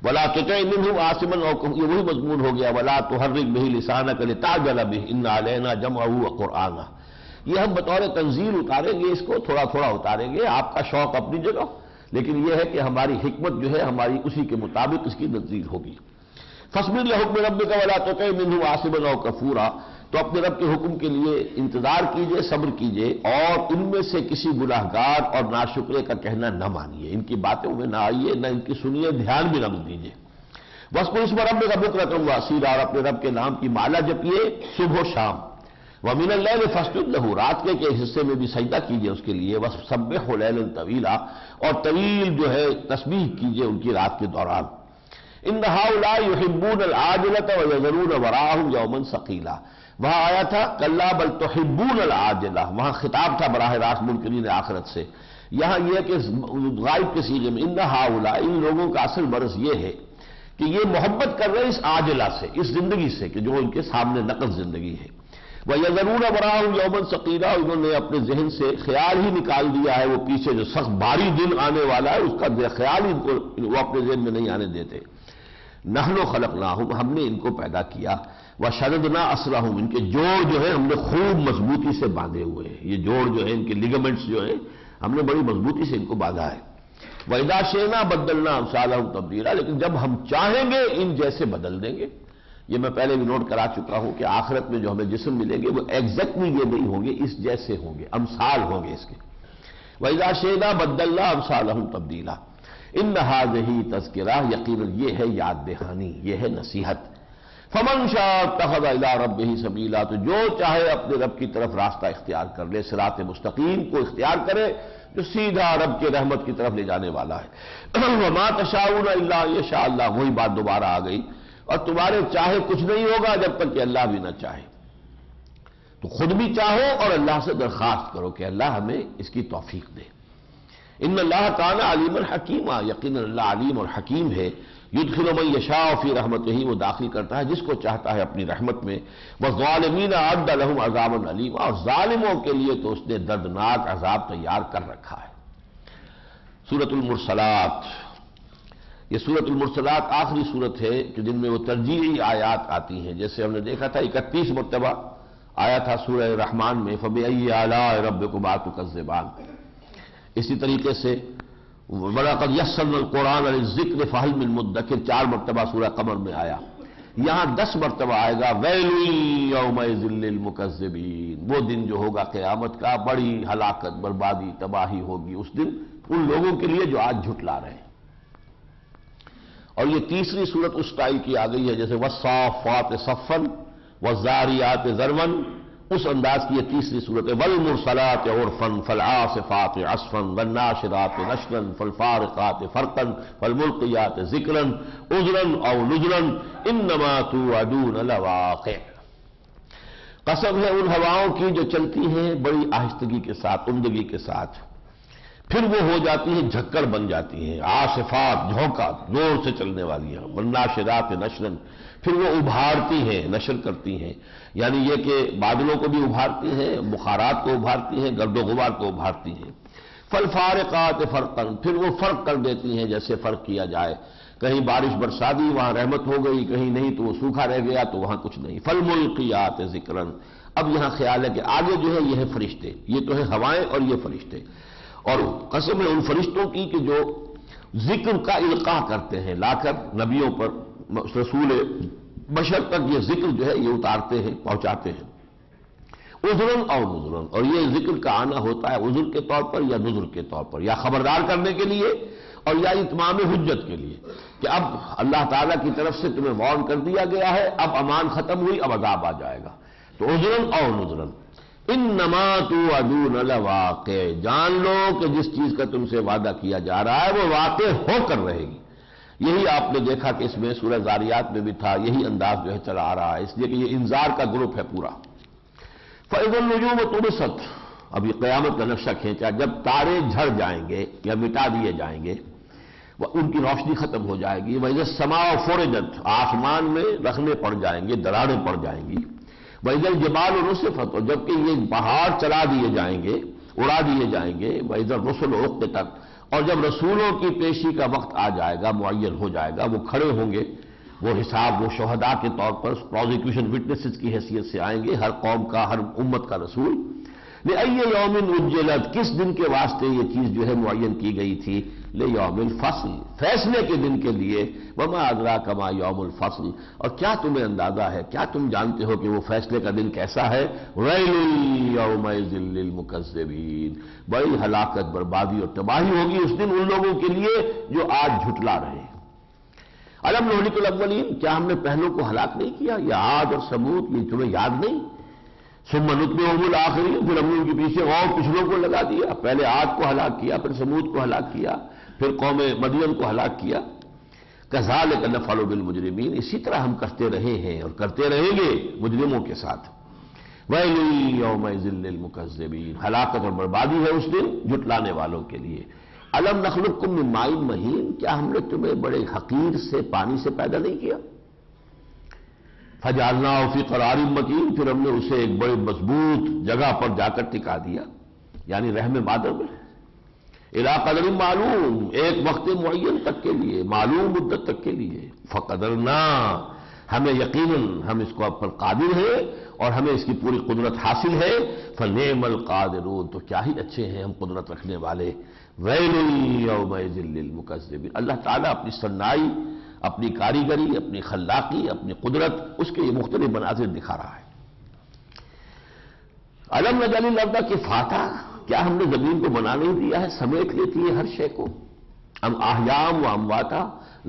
ولا تطع منهم عاصما، یہ وہی مضمون ہو گیا، ولا تحرک به لسانک لتعجل به ان علینا جمعه وقرآنہ، یہ ہم بطور تنزیل اتاریں گے، اس کو تھوڑا تھوڑا اتاریں گے، آپ کا شوق اپنی جگہ، لیکن یہ ہے کہ ہماری حکمت جو ہے ہماری اسی کے مطابق اس کی تنزیل ہوگی۔ فاصبر لحکم ربک ولا تطع منه عاصما او کفورا، تو اپنے رب کے حکم کے لیے انتظار کیجئے، صبر کیجئے، اور ان میں سے کسی گناہگار اور ناشکرے کا کہنا نہ مانیے، ان کی باتوں میں نہ آئیے، نہ ان کی سنیے، دھیان بھی نہ دیجئے۔ وَاذْكُرِ اسْمَ رَبِّكَ بُكْرَةً وَأَصِيلًا، اور اپنے رب کے نام کی مالا جپیے صبح و شام۔ وَمِنَ اللَّيْلِ فَاسْجُدْ لَهُ، رات کے حصے میں بھی سجدہ کیجئے اس کے لیے۔ وَسَبِّحْهُ لَيْلًا طَوِيلًا، اور طویل جو ہے تسبیح کیجئے ان کی رات کے دوران۔ إِنَّ هَؤُلَاءِ يُحِبُّونَ الْعَاجِلَةَ وَيَذَرُونَ وَرَاءَهُمْ يَوْمًا ثَقِيلًا، وہاں آیا تھا کلا بل تحبون العاجلہ، وہاں خطاب تھا براہ راست منکرین آخرت سے، یہاں یہ کہ غائب کے صیغے میں، ان ہؤلاء، ان لوگوں کا اصل مرض یہ ہے کہ یہ محبت کر رہے اس عاجلہ سے، اس زندگی سے کہ جو ان کے سامنے نقد زندگی ہے۔ وَيَذَرُونَ وَرَاءَهُمْ يَوْمًا ثَقِيلًا، انہوں نے اپنے ذہن سے خیال ہی نکال دیا ہے وہ پیچھے جو سخت بھاری دن آنے والا ہے، اس کا خیال ہی وہ اپنے ذہن میں نہیں آنے دیتے۔ نحن خلقناہم، ہم نے ان کو پیدا کیا، وشددنا اسرہم، ان کے جوڑ جو ہے ہم نے خوب مضبوطی سے باندھے ہوئے ہیں، یہ جوڑ جو ہے ان کے لیگمنٹس جو ہیں ہم نے بڑی مضبوطی سے ان کو باندھا ہے۔ وَإِذَا شِئْنَا بَدَّلْنَا أَمْثَالَهُمْ تَبْدِيلًا، لیکن جب ہم چاہیں گے ان جیسے بدل دیں گے۔ یہ میں پہلے بھی نوٹ کرا چکا ہوں کہ آخرت میں جو ہمیں جسم ملیں گے وہ ایگزیکٹلی یہ نہیں ہوں گے، اس جیسے ہوں گے، امثال ہوں گے اس کے۔ وَإِذَا شِئْنَا بَدَّلْنَا أَمْثَالَهُمْ تَبْدِيلًا ان هذه تذکرہ، یقیناً یہ ہے یاد دہانی، یہ ہے نصیحت۔ فمن شاء اتخذ الى ربه سبیلا، تو جو چاہے اپنے رب کی طرف راستہ اختیار کر لے، صراط مستقیم کو اختیار کرے جو سیدھا رب کے رحمت کی طرف لے جانے والا ہے۔ وما تشاءون الا ان یشاء اللہ، وہی بات دوبارہ آ گئی، اور تمہارے چاہے کچھ نہیں ہوگا جب تک کہ اللہ بھی نہ چاہے۔ تو خود بھی چاہو اور اللہ سے درخواست کرو کہ اللہ ہمیں اس کی توفیق دے۔ ان اللہ کان علیما حکیما، یقینا اللہ علیم اور حکیم ہے. یدخل من یشاء فی رحمتہ، وہ داخل کرتا ہے جس کو چاہتا ہے اپنی رحمت میں. والظالمین اعد لهم عذابا الیما، اور ظالموں کے لیے تو اس نے دردناک عذاب تیار کر رکھا ہے. سورۃ المرسلات، یہ سورۃ المرسلات آخری سورت ہے کہ جن میں وہ ترجیحی آیات آتی ہیں. جیسے ہم نے دیکھا تھا 31 مرتبہ آیا تھا سورہ رحمان میں فَبِأَيِّ آلَاءِ رَبِّكُمَا تُكَذِّبَانِ. اسی طریقے سے وَلَقَدْ يَسَّرْنَا الْقُرْآنَ لِلذِّكْرِ فَهَلْ مِن مُدَّكِرٍ 4 مرتبہ سورہ قمر میں آیا. یہاں 10 مرتبہ آئے گا وَيْلٌ يَوْمَئِذٍ لِّلْمُكَذِّبِينَ. وہ دن جو ہوگا قیامت کا، بڑی ہلاکت، بربادی، تباہی ہوگی اس دن ان لوگوں کے لیے جو آج جھٹلا رہے ہیں. اور یہ تیسری صورت اس ٹائل کی آ گئی ہے جیسے والصافات صفا والزاریات ذروا، اس انداز کی یہ تیسری صورت ہے. والمرسلات عرفا فالعاصفات عصفا والناشرات نشرا فالفارقات فرقا فالملقیات ذکرا عذرا او نذرا انما توعدون لواقع. قسم ہے ان ہواؤں کی جو چلتی ہیں بڑی آہستگی کے ساتھ، عمدگی کے ساتھ، پھر وہ ہو جاتی ہیں جھکڑ بن جاتی ہیں. عاصفات جھونکا زور سے چلنے والی ہیں. والناشرات نشرا، پھر وہ ابھارتی ہیں، نشر کرتی ہیں، یعنی یہ کہ بادلوں کو بھی ابھارتی ہیں، بخارات کو ابھارتی ہیں، گرد و غبار کو ابھارتی ہیں. فالفارقات فرقا، پھر وہ فرق کر دیتی ہیں جیسے فرق کیا جائے. کہیں بارش برسا دی وہاں رحمت ہو گئی، کہیں نہیں تو وہ سوکھا رہ گیا تو وہاں کچھ نہیں. فالملقیات ذکرا، اب یہاں خیال ہے کہ آگے جو ہے یہ ہے فرشتے، یہ تو ہے ہوائیں اور یہ فرشتے. اور قسم ہے ان فرشتوں کی کہ جو ذکر کا القاء کرتے ہیں، لا کر نبیوں پر، رسول بشر تک یہ ذکر جو ہے یہ اتارتے ہیں، پہنچاتے ہیں. عذرن اور نذرن، اور یہ ذکر کا آنا ہوتا ہے عذر کے طور پر یا نذر کے طور پر، یا خبردار کرنے کے لیے اور یا اتمام حجت کے لیے کہ اب اللہ تعالیٰ کی طرف سے تمہیں وارن کر دیا گیا ہے، اب امان ختم ہوئی، اب عذاب آ جائے گا. تو عذرن اور نذرن. انما توعدون لواقع، جان لو کہ جس چیز کا تم سے وعدہ کیا جا رہا ہے وہ واقع ہو کر رہے گی. یہی آپ نے دیکھا کہ اس میں سورہ زاریات میں بھی تھا، یہی انداز جو ہے چلا آ رہا ہے، اس لیے کہ یہ انذار کا گروپ ہے پورا. فَإِذَا النُّجُومُ طُمِسَتْ، اب یہ قیامت کا نقشہ کھینچا، جب تارے جھڑ جائیں گے یا مٹا دیے جائیں گے، ان کی روشنی ختم ہو جائے گی. وَإِذَا السَّمَاءُ فُرِجَتْ، آسمان میں رخنے پڑ جائیں گے، دراڑیں پڑ جائیں گی. وَإِذَا الْجِبَالُ نُسِفَتْ، اور جبکہ یہ پہاڑ چلا دیے جائیں گے، اڑا دیے جائیں گے. وَإِذَا الرُّسُلُ عُقِّتَتْ، اور جب رسولوں کی پیشی کا وقت آ جائے گا، معین ہو جائے گا، وہ کھڑے ہوں گے، وہ حساب، وہ شہداء کے طور پر پروزیکیوشن وٹنسز کی حیثیت سے آئیں گے، ہر قوم کا، ہر امت کا رسول. لِأَيِّ يَوْمٍ أُجِّلَتْ، کس دن کے واسطے یہ چیز جو ہے معین کی گئی تھی؟ لِيَوْمِ الْفَصْلِ، فیصلے کے دن کے لیے. وَمَا أَدْرَاكَ مَا يَوْمُ الْفَصْلِ، اور کیا تمہیں اندازہ ہے، کیا تم جانتے ہو کہ وہ فیصلے کا دن کیسا ہے؟ وَيْلٌ يَوْمَئِذٍ لِّلْمُكَذِّبِينَ، بڑی ہلاکت، بربادی اور تباہی ہوگی اس دن ان لوگوں کے لیے جو آج جھٹلا رہے ہیں. الم نہلک الاولین، کیا ہم نے پہلوں کو ہلاک نہیں کیا؟ یہ عاد اور ثمود، یہ تمہیں یاد نہیں؟ ثم نتبعهم الاخرین، پھر ہم نے ان کے پیچھے اور پچھلوں کو لگا دیا. پہلے عاد کو ہلاک کیا، پھر ثمود کو ہلاک کیا، پھر قوم مدین کو ہلاک کیا. کذالک نفعل بالمجرمین، اسی طرح ہم کرتے رہے ہیں اور کرتے رہیں گے مجرموں کے ساتھ. ویل یومئذ للمکذبین، ہلاکت اور بربادی ہے اس دن جھٹلانے والوں کے لیے. الم نخلقکم من ماء مہین، کیا ہم نے تمہیں بڑے حقیر سے پانی سے پیدا نہیں کیا؟ فجعلناہ فی قرار مکین، پھر ہم نے اسے ایک بڑے مضبوط جگہ پر جا کر ٹکا دیا، یعنی رحم مادر میں. الی قدر معلوم، ایک وقت معین تک کے لیے، معلوم مدت تک کے لیے. فقدرنا، ہمیں یقیناً ہم اس کو اب پر قادر ہیں اور ہمیں اس کی پوری قدرت حاصل ہے. فنعم القادرون، تو کیا ہی اچھے ہیں ہم قدرت رکھنے والے. ویل یومئذ للمکذبین، اللہ تعالیٰ اپنی صنائی، اپنی کاریگری، اپنی خلاقی، اپنی قدرت، اس کے یہ مختلف مناظر دکھا رہا ہے. الم نجعل الارض کفاتا، کیا ہم نے زمین کو بنا نہیں دیا ہے، سمیٹ لیتی ہے ہر شے کو. ہم احیاء و امواتا،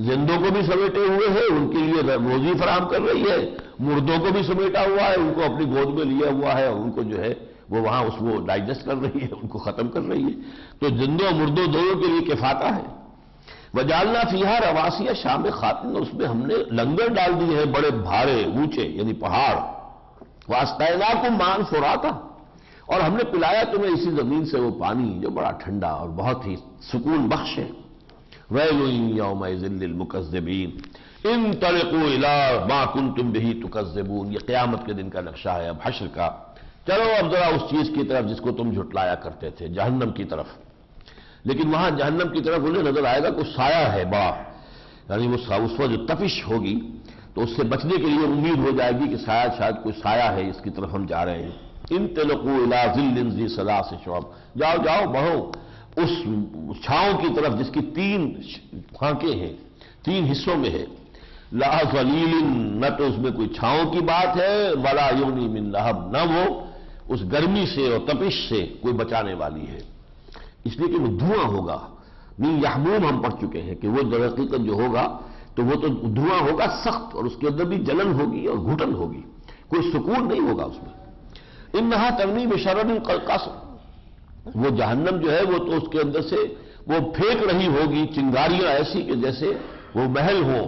زندوں کو بھی سمیٹے ہوئے ہیں، ان کے لیے روزی فراہم کر رہی ہے. مردوں کو بھی سمیٹا ہوا ہے، ان کو اپنی گود میں لیا ہوا ہے، اور ان کو جو ہے وہ وہاں اس کو ڈائجسٹ کر رہی ہے، ان کو ختم کر رہی ہے. تو زندوں مردوں دونوں کے لیے کفاتا ہے. وجعلنا فیہا رواسی شامخات، اس میں ہم نے لنگر ڈال دیے ہیں بڑے بھارے اونچے، یعنی پہاڑ. واسقیناکم ماء فراتا، اور ہم نے پلایا تمہیں اسی زمین سے وہ پانی جو بڑا ٹھنڈا اور بہت ہی سکون بخش ہے۔ ویل یومئذ للمکذبین انطلقوا الی ما کنتم بہ تکذبون، یہ قیامت کے دن کا نقشہ ہے اب حشر کا۔ چلو اب ذرا اس چیز کی طرف جس کو تم جھٹلایا کرتے تھے، جہنم کی طرف۔ لیکن وہاں جہنم کی طرف انہیں نظر آئے گا کوئی سایہ ہے بڑا، یعنی وہ اس وقت جو تپش ہوگی تو اس سے بچنے کے لیے امید ہو جائے گی کہ شاید کوئی سایہ ہے، اس کی طرف ہم جا رہے ہیں۔ انطلقوا الی ظل ذی ثلاث شعب، جاؤ جاؤ بڑھو اس چھاؤں کی طرف جس کی 3 پھانکیں ہیں، 3 حصوں میں ہے۔ لا ظلیل، نہ تو اس میں کوئی چھاؤں کی بات ہے، ولا یغنی من لہب، نہ وہ اس گرمی سے اور تپش سے کوئی بچانے والی ہے، اس لیے کہ وہ دھواں ہوگا۔ نہیں یحموم ہم پڑھ چکے ہیں کہ وہ در حقیقت جو ہوگا تو وہ تو دھواں ہوگا سخت، اور اس کے اندر بھی جلن ہوگی اور گھٹن ہوگی، کوئی سکون نہیں ہوگا اس میں۔ انہا ترمی بشرر قصر، وہ جہنم جو ہے وہ تو اس کے اندر سے وہ پھینک رہی ہوگی چنگاریاں ایسی کہ جیسے وہ محل ہوں،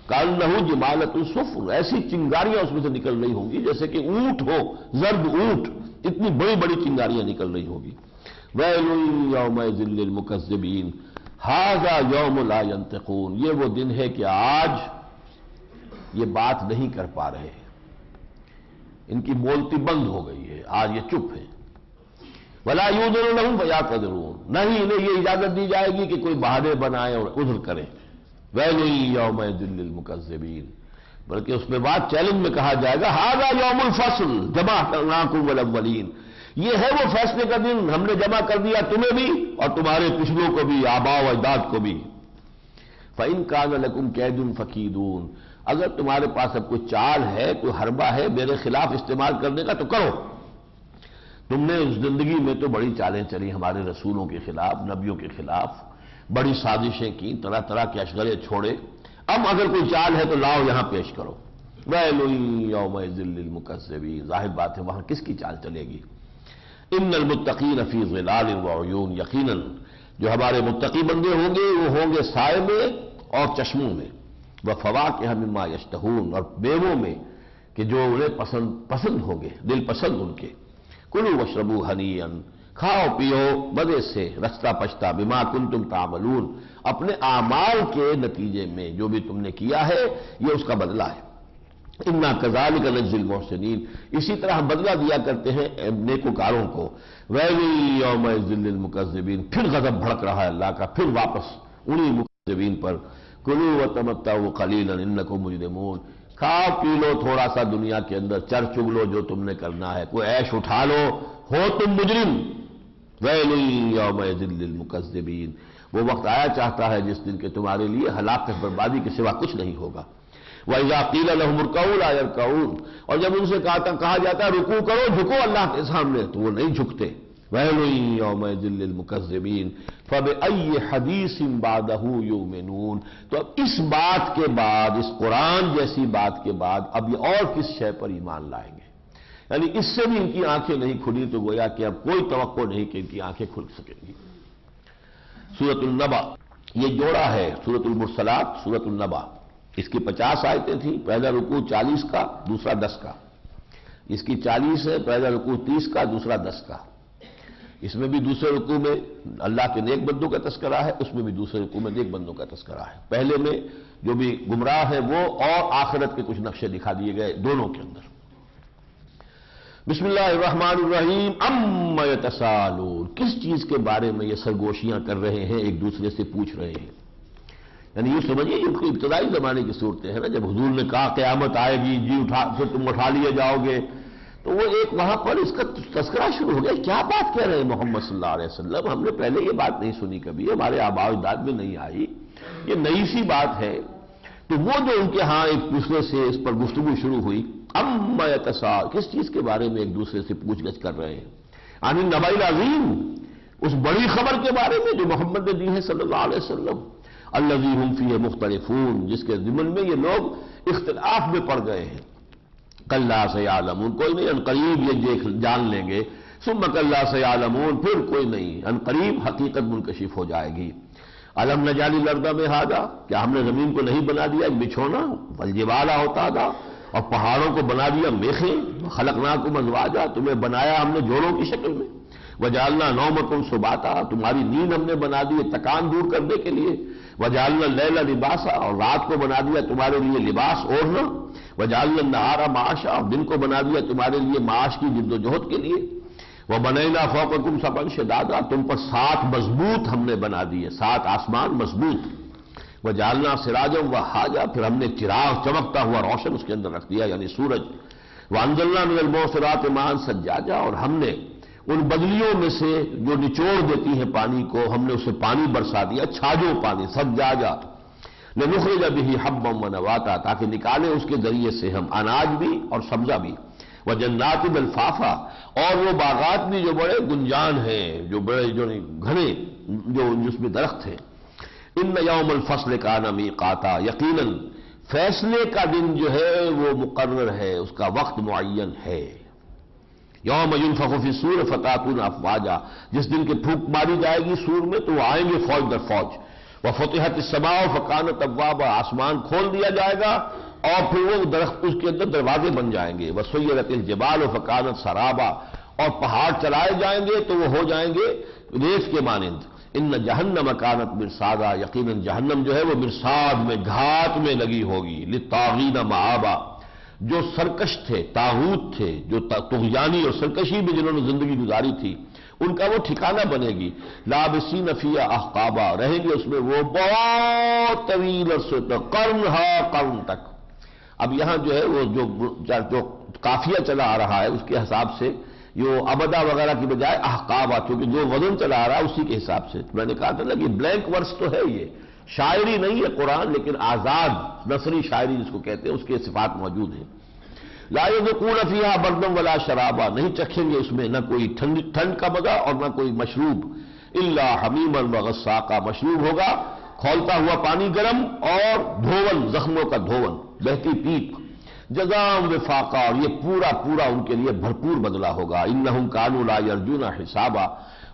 کانہ جمالۃ صفر، ایسی چنگاریاں اس میں سے نکل رہی ہوں گی جیسے کہ اونٹ ہو، زرد اونٹ، اتنی بڑی بڑی چنگاریاں نکل رہی ہوگی۔ ویل یومئذ للمکذبین ھذا یوم لا ینطقون، یہ وہ دن ہے کہ آج یہ بات نہیں کر پا رہے، ان کی بولتی بند ہو گئی ہے، آج یہ چپ ہے۔ ولا یؤذن لهم فیعتذرون، نہیں انہیں یہ اجازت دی جائے گی کہ کوئی بہانے بنائے اور عذر کرے۔ ویل یومئذ للمکذبین، بلکہ اس میں بات چیلنج میں کہا جائے گا ھذا یوم الفصل جمعناکم والاولین، یہ ہے وہ فیصلے کا دن، ہم نے جمع کر دیا تمہیں بھی اور تمہارے پچھلوں کو بھی، آباء و اجداد کو بھی۔ فَإِن كَانَ لَكُمْ كَيْدٌ فَكِيدُونِ، اگر تمہارے پاس اب کوئی چال ہے، کوئی حربہ ہے میرے خلاف استعمال کرنے کا تو کرو۔ تم نے اس زندگی میں تو بڑی چالیں چلی ہمارے رسولوں کے خلاف، نبیوں کے خلاف، بڑی سازشیں کی، طرح طرح کے اشغلے چھوڑے، اب اگر کوئی چال ہے تو لاؤ یہاں پیش کرو۔ ویل یومئذ للمکذبین، ظاہر بات ہے وہاں کس کی چال چلے گی۔ ان المتقین فی ظلال وعیون، یقیناً جو ہمارے متقی بندے ہوں گے وہ ہوں گے سائے میں اور چشموں میں، وفواکہ مما یشتہون، اور میووں میں کہ جو انہیں پسند ہوں گے، دل پسند ان کے۔ کلوا واشربوا ہنیئا، کھاؤ پیو مزے سے، رچتا پچتا، بما کنتم تعملون، اپنے اعمال کے نتیجے میں جو بھی تم نے کیا ہے یہ اس کا بدلہ ہے۔ انا کذالک نجزی المحسنین، اسی طرح ہم بدلہ دیا کرتے ہیں نیکوکاروں کو۔ ویل یومئذ للمکذبین، پھر غضب بھڑک رہا ہے اللہ کا، پھر واپس انہی مکذبین پر۔ کلوا وتمتعوا قلیلا انکم مجرمون، کھاؤ پی لو تھوڑا سا دنیا کے اندر، چر چگ لو جو تم نے کرنا ہے، کوئی عیش اٹھا لو، ہو تم مجرم۔ ویل یومئذ للمکذبین، وہ وقت آیا چاہتا ہے جس دن کہ تمہارے لیے ہلاکت بربادی کے سوا کچھ نہیں ہوگا۔ وَإِذَا قِيلَ لَهُمُ ارْكَعُوا لَا يَرْكَعُونَ، اور جب ان سے کہا جاتا ہے رکوع کرو، جھکو اللہ کے سامنے، تو وہ نہیں جھکتے۔ وَيْلٌ يَوْمَئِذٍ لِّلْمُكَذِّبِينَ فَبِأَيِّ حَدِيثٍ بَعْدَهُ يُؤْمِنُونَ، تو اب اس بات کے بعد، اس قرآن جیسی بات کے بعد اب یہ اور کس شے پر ایمان لائیں گے؟ یعنی اس سے بھی ان کی آنکھیں نہیں کھلی تو گویا کہ اب کوئی توقع نہیں کہ ان کی آنکھیں کھل سکیں گی۔ سورۃ النبأ، یہ جوڑا ہے سورۃ المرسلات، سورۃ النبأ، اس کی 50 آیتیں تھیں، پہلا رکوع 40 کا، دوسرا 10 کا۔ اس کی 40 ہے، پہلا رکوع 30 کا، دوسرا 10 کا۔ اس میں بھی دوسرے رکوع میں اللہ کے نیک بندوں کا تذکرہ ہے، اس میں بھی دوسرے رکوع میں نیک بندوں کا تذکرہ ہے۔ پہلے میں جو بھی گمراہ ہے وہ، اور آخرت کے کچھ نقشے دکھا دیے گئے دونوں کے اندر۔ بسم اللہ الرحمن الرحیم، عما یتساءلون، کس چیز کے بارے میں یہ سرگوشیاں کر رہے ہیں، ایک دوسرے سے پوچھ رہے ہیں۔ یعنی یہ سمجھیے ان کو ابتدائی زمانے کی صورتیں ہیں نا، جب حضور نے کہا قیامت آئے گی، جی پھر تم اٹھا لیے جاؤ گے، تو وہ ایک وہاں پر اس کا تذکرہ شروع ہو گیا، کیا بات کہہ رہے ہیں محمد صلی اللہ علیہ وسلم، ہم نے پہلے یہ بات نہیں سنی کبھی، ہمارے آباء و اجداد میں نہیں آئی، یہ نئی سی بات ہے۔ تو وہ جو ان کے ہاں ایک دوسرے سے اس پر گفتگو شروع ہوئی، عما یتساءلون، کس چیز کے بارے میں ایک دوسرے سے پوچھ گچھ کر رہے ہیں، عن النبأ العظیم، اس بڑی خبر کے بارے میں جو محمد نے دی ہے صلی اللہ علیہ وسلم، الذی ھم فیہ مختلفون، جس کے ضمن میں یہ لوگ اختلاف میں پڑ گئے ہیں۔ کلا سیعلمون، کوئی نہیں، ان قریب یہ جان لیں گے، ثم کلا سیعلمون، پھر کوئی نہیں، ان قریب حقیقت منکشف ہو جائے گی۔ الم نجعل الارض مہادا، کیا ہم نے زمین کو نہیں بنا دیا ایک بچھونا، والجبال اوتادا، اور پہاڑوں کو بنا دیا میخیں، خلقناکم ازواجا، تمہیں بنایا ہم نے جوڑوں کی شکل میں، وجعلنا نومکم سباتا، تمہاری نیند ہم نے بنا دی تکان دور کرنے کے لیے، وجعلنا اللیل لباسا، اور رات کو بنا دیا تمہارے لیے لباس اوڑھنا، وجعلنا النہار معاشا، اور دن کو بنا دیا تمہارے لیے معاش کی جد و جہد کے لیے، وبنینا فوقکم سبعا شدادا، تم پر 7 مضبوط ہم نے بنا دیے، 7 آسمان مضبوط، وجعلنا سراجا وہاجا، پھر ہم نے چراغ چمکتا ہوا روشن اس کے اندر رکھ دیا یعنی سورج، وانزلنا من المعصرات ماء ثجاجا، اور ہم نے ان بدلیوں میں سے جو نچوڑ دیتی ہیں پانی کو، ہم نے اسے پانی برسا دیا، چھاجو پانی، ثجاجا، لنخرج به حبا ونباتا، تاکہ نکالیں اس کے ذریعے سے ہم اناج بھی اور سبزہ بھی، وجنات الفافا، اور وہ باغات بھی جو بڑے گنجان ہیں، جو بڑے جو گھنے جو جس میں درخت ہیں، ان یوم الفصل کان میقاتا، یقیناً فیصلے کا دن جو ہے وہ مقرر ہے، اس کا وقت معین ہے، یوم ینفخ فی الصور فتاتون افواجا، جس دن کے پھونک ماری جائے گی سور میں تو وہ آئیں گے فوج در فوج، وفتحت السماء فکانت ابوابا، آسمان کھول دیا جائے گا اور پھر وہ درخت اس کے اندر دروازے بن جائیں گے، وسیرت الجبال فکانت سرابا، اور پہاڑ چلائے جائیں گے تو وہ ہو جائیں گے ریت کے مانند، ان جہنم کانت مرصادا، یقیناً جہنم جو ہے وہ مرصاد میں گھات میں لگی ہوگی، للطاغین مآبا، جو سرکش تھے، طاغوت تھے، جو طغیانی اور سرکشی میں جنہوں نے زندگی گزاری تھی، ان کا وہ ٹھکانہ بنے گی، لابسین فیہا احقابا، رہیں گے اس میں وہ بہت طویل عرصے تک، قرن تک۔ اب یہاں جو ہے وہ جو قافیہ چلا آ رہا ہے اس کے حساب سے یہ ابدا وغیرہ کی بجائے احقابا، کیونکہ جو وزن چلا آ رہا ہے اسی کے حساب سے، میں نے کہا تھا نا کہ بلینک ورس تو ہے، یہ شاعری نہیں ہے قرآن، لیکن آزاد نثری شاعری جس کو کہتے ہیں اس کے صفات موجود ہیں۔ لا یذوقون فیہا بردا ولا شرابا، نہیں چکھیں گے اس میں نہ کوئی ٹھنڈ کا مزہ اور نہ کوئی مشروب، الا حمیما وغساقا، مشروب ہوگا کھولتا ہوا پانی گرم اور دھون، زخموں کا دھون، بہتی پیپ، جزاء وفاقا، اور یہ پورا ان کے لیے بھرپور بدلہ ہوگا، انہم کانوا لا یرجون حسابا،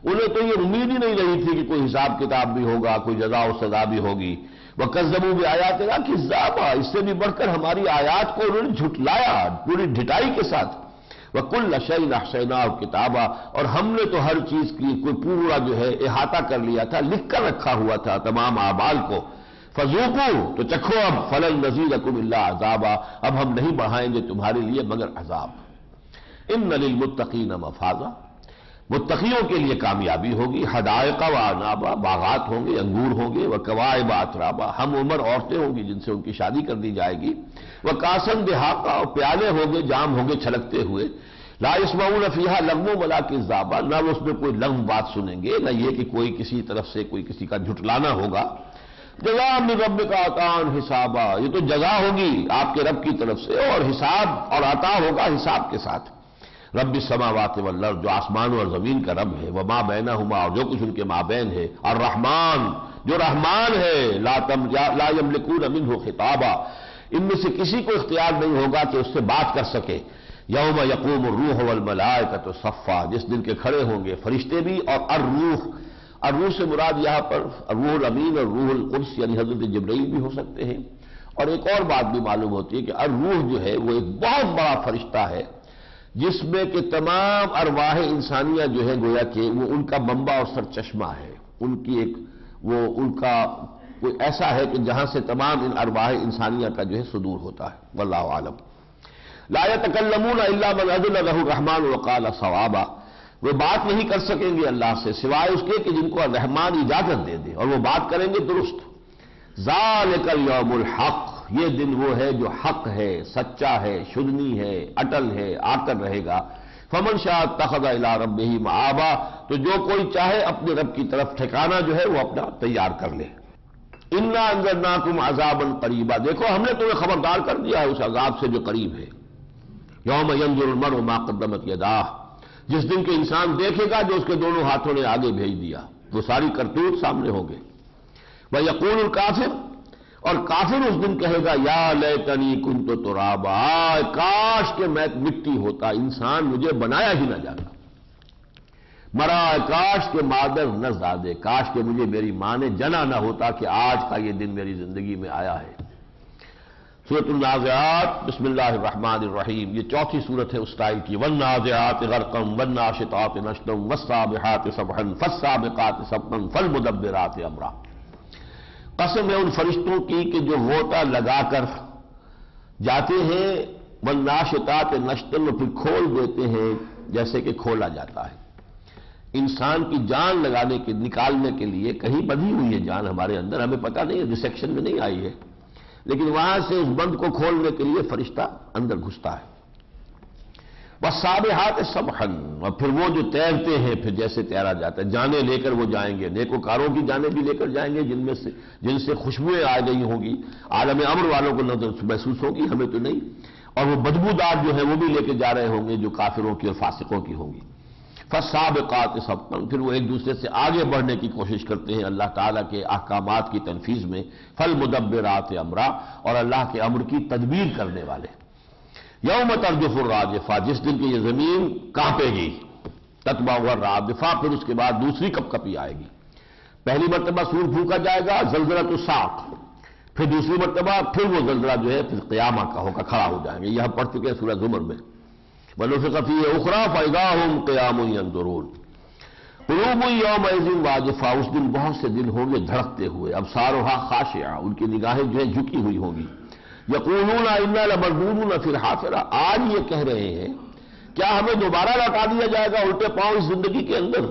انہیں تو یہ امید ہی نہیں رہی تھی کہ کوئی حساب کتاب بھی ہوگا، کوئی جزا و سزا بھی ہوگی، وَكَذَّبُوا بِآيَاتِنَا كِذَّابًا، اس سے بھی بڑھ کر ہماری آیات کو انہوں نے جھٹلایا پوری ڈھٹائی کے ساتھ، وَكُلَّ شَيْءٍ أَحْصَيْنَاهُ كِتَابًا، اور ہم نے تو ہر چیز کی کوئی پورا جو ہے احاطہ کر لیا تھا، لکھ کر رکھا ہوا تھا تمام اعمال کو، فَذُوقُوا، تو چکھو اب، فَلَن نَّزِيدَكُمْ إِلَّا عَذَابًا، اب ہم نہیں بڑھائیں گے تمہارے لیے مگر عذاب۔ إِنَّ لِلْمُتَّقِينَ مَفَازًا، متقیوں کے لیے کامیابی ہوگی، حدائق و اعنابا، باغات ہوں گے، انگور ہوں گے، وکواعب اترابا، ہم عمر عورتیں ہوں گی جن سے ان کی شادی کر دی جائے گی، وکاسن دہاقا، اور پیالے ہوں گے، جام ہوں گے چھلکتے ہوئے، لا يسمعون فیہا لغوا ولا کذابا، نہ اس میں کوئی لغو بات سنیں گے، نہ یہ کہ کوئی کسی طرف سے کوئی کسی کا جھٹلانا ہوگا، جزاء من ربک عطاء حسابا، یہ تو جزا ہوگی آپ کے رب کی طرف سے اور حساب اور عطا ہوگا حساب کے ساتھ، رب السماوات والارض، جو آسمان اور زمین کا رب ہے، وما بینہما، اور جو کچھ ان کے مابین ہے، الرحمن، جو رحمان ہے، لا یملکون منہ خطابا، ان میں سے کسی کو اختیار نہیں ہوگا کہ اس سے بات کر سکے، یوم یقوم الروح والملائکۃ صفا، جس دن کے کھڑے ہوں گے فرشتے بھی اور الروح سے مراد یہاں پر روح الامین اور روح القدس یعنی حضرت جبرائیل بھی ہو سکتے ہیں، اور ایک اور بات بھی معلوم ہوتی ہے کہ الروح جو ہے وہ ایک بہت بڑا فرشتہ ہے جس میں کہ تمام ارواح انسانیہ جو ہے گویا کہ وہ ان کا منبع اور سرچشمہ ہے، ان کی ایک ان کا کوئی ایسا ہے کہ جہاں سے تمام ان ارواح انسانیہ کا جو ہے صدور ہوتا ہے، واللہ عالم۔ لا يتکلمون الا من اذن له الرحمن وقال صوابا، وہ بات نہیں کر سکیں گے اللہ سے سوائے اس کے کہ جن کو رحمان اجازت دے دے، اور وہ بات کریں گے درست۔ ذالک الیوم الحق، یہ دن وہ ہے جو حق ہے، سچا ہے، شدنی ہے، اٹل ہے، آ کر رہے گا۔ فمن شاء اتخذ الی ربہ مآبا، تو جو کوئی چاہے اپنے رب کی طرف ٹھکانہ جو ہے وہ اپنا تیار کر لے۔ انا انذرناکم عذابا قریبا، دیکھو ہم نے تمہیں خبردار کر دیا ہے اس عذاب سے جو قریب ہے۔ یوم ینظر المرء ما قدمت یداہ، جس دن کے انسان دیکھے گا جو اس کے دونوں ہاتھوں نے آگے بھیج دیا، وہ ساری کرتوت سامنے ہوں گے۔ وَيَقُولُ الْكَافِرُ، اور کافر اس دن کہے گا یا لیتنی کنت ترابا، کاش کہ میں مٹی ہوتا، انسان مجھے بنایا ہی نہ جاتا، مرا کاش کہ مادر نہ زادے، کاش کہ مجھے میری ماں نے جنا نہ ہوتا کہ آج کا یہ دن میری زندگی میں آیا ہے۔ سورۃ النازعات بسم اللہ الرحمن الرحیم، یہ چوتھی سورت ہے اس ٹائم کی۔ والنازعات غرقا والناشطات نشطا والسابحات سبحا فالسابقات سبقا فالمدبرات امرا۔ قسم ہے ان فرشتوں کی کہ جو غوطہ لگا کر جاتے ہیں، والناشطات نشطا، پھر کھول دیتے ہیں جیسے کہ کھولا جاتا ہے۔ انسان کی جان لگانے کے نکالنے کے لیے کہیں بندھی ہوئی ہے جان ہمارے اندر، ہمیں پتہ نہیں ہے، ڈسیکشن میں نہیں آئی ہے، لیکن وہاں سے اس بند کو کھولنے کے لیے فرشتہ اندر گھستا ہے۔ والسابحات سبحا، اور پھر وہ جو تیرتے ہیں پھر جیسے تیرا جاتا ہے، جانیں لے کر وہ جائیں گے، نیکوکاروں کی جانیں بھی لے کر جائیں گے جن سے خوشبوئیں آ گئی ہوں گی، عالم امر والوں کو نظر محسوس ہوگی، ہمیں تو نہیں، اور وہ بدبودار جو ہے وہ بھی لے کے جا رہے ہوں گے جو کافروں کی اور فاسقوں کی ہوں گی۔ فالسابقات سبقا، پھر وہ ایک دوسرے سے آگے بڑھنے کی کوشش کرتے ہیں اللہ تعالیٰ کے احکامات کی تنفیذ میں۔ فالمدبرات امرا، اور اللہ کے امر کی تدبیر کرنے والے۔ یوم ترجف الراجفہ، جس دن کی یہ زمین کانپے گی، تتبعها الرادفہ، پھر اس کے بعد دوسری کپکپی آئے گی۔ پہلی مرتبہ سور پھونکا جائے گا زلزلۃ الساق، پھر دوسری مرتبہ پھر وہ زلزلہ جو ہے پھر قیامت کا ہوگا، کھڑا ہو جائیں گے، یہ ہم پڑھ چکے ہیں سورہ زمر میں۔ وَنُفِخَ فِيهِ أُخْرَىٰ فَإِذَا هُمْ قِيَامٌ يَنظُرُونَ قُلُوبٌ يَوْمَئِذٍ وَاجِفَةٌ، اس دن بہت سے دل ہوں گے دھڑکتے ہوئے، أَبْصَارُهَا خَاشِعَةٌ، ان کی نگاہیں جو ہیں جھکی ہوئی ہوں گی۔ يَقُولُونَ إِنَّا لَمَرْدُودُونَ فِي الْحَافِرَةِ، آج یہ کہہ رہے ہیں کیا ہمیں دوبارہ لوٹا دیا جائے گا الٹے پاؤں اس زندگی کے اندر؟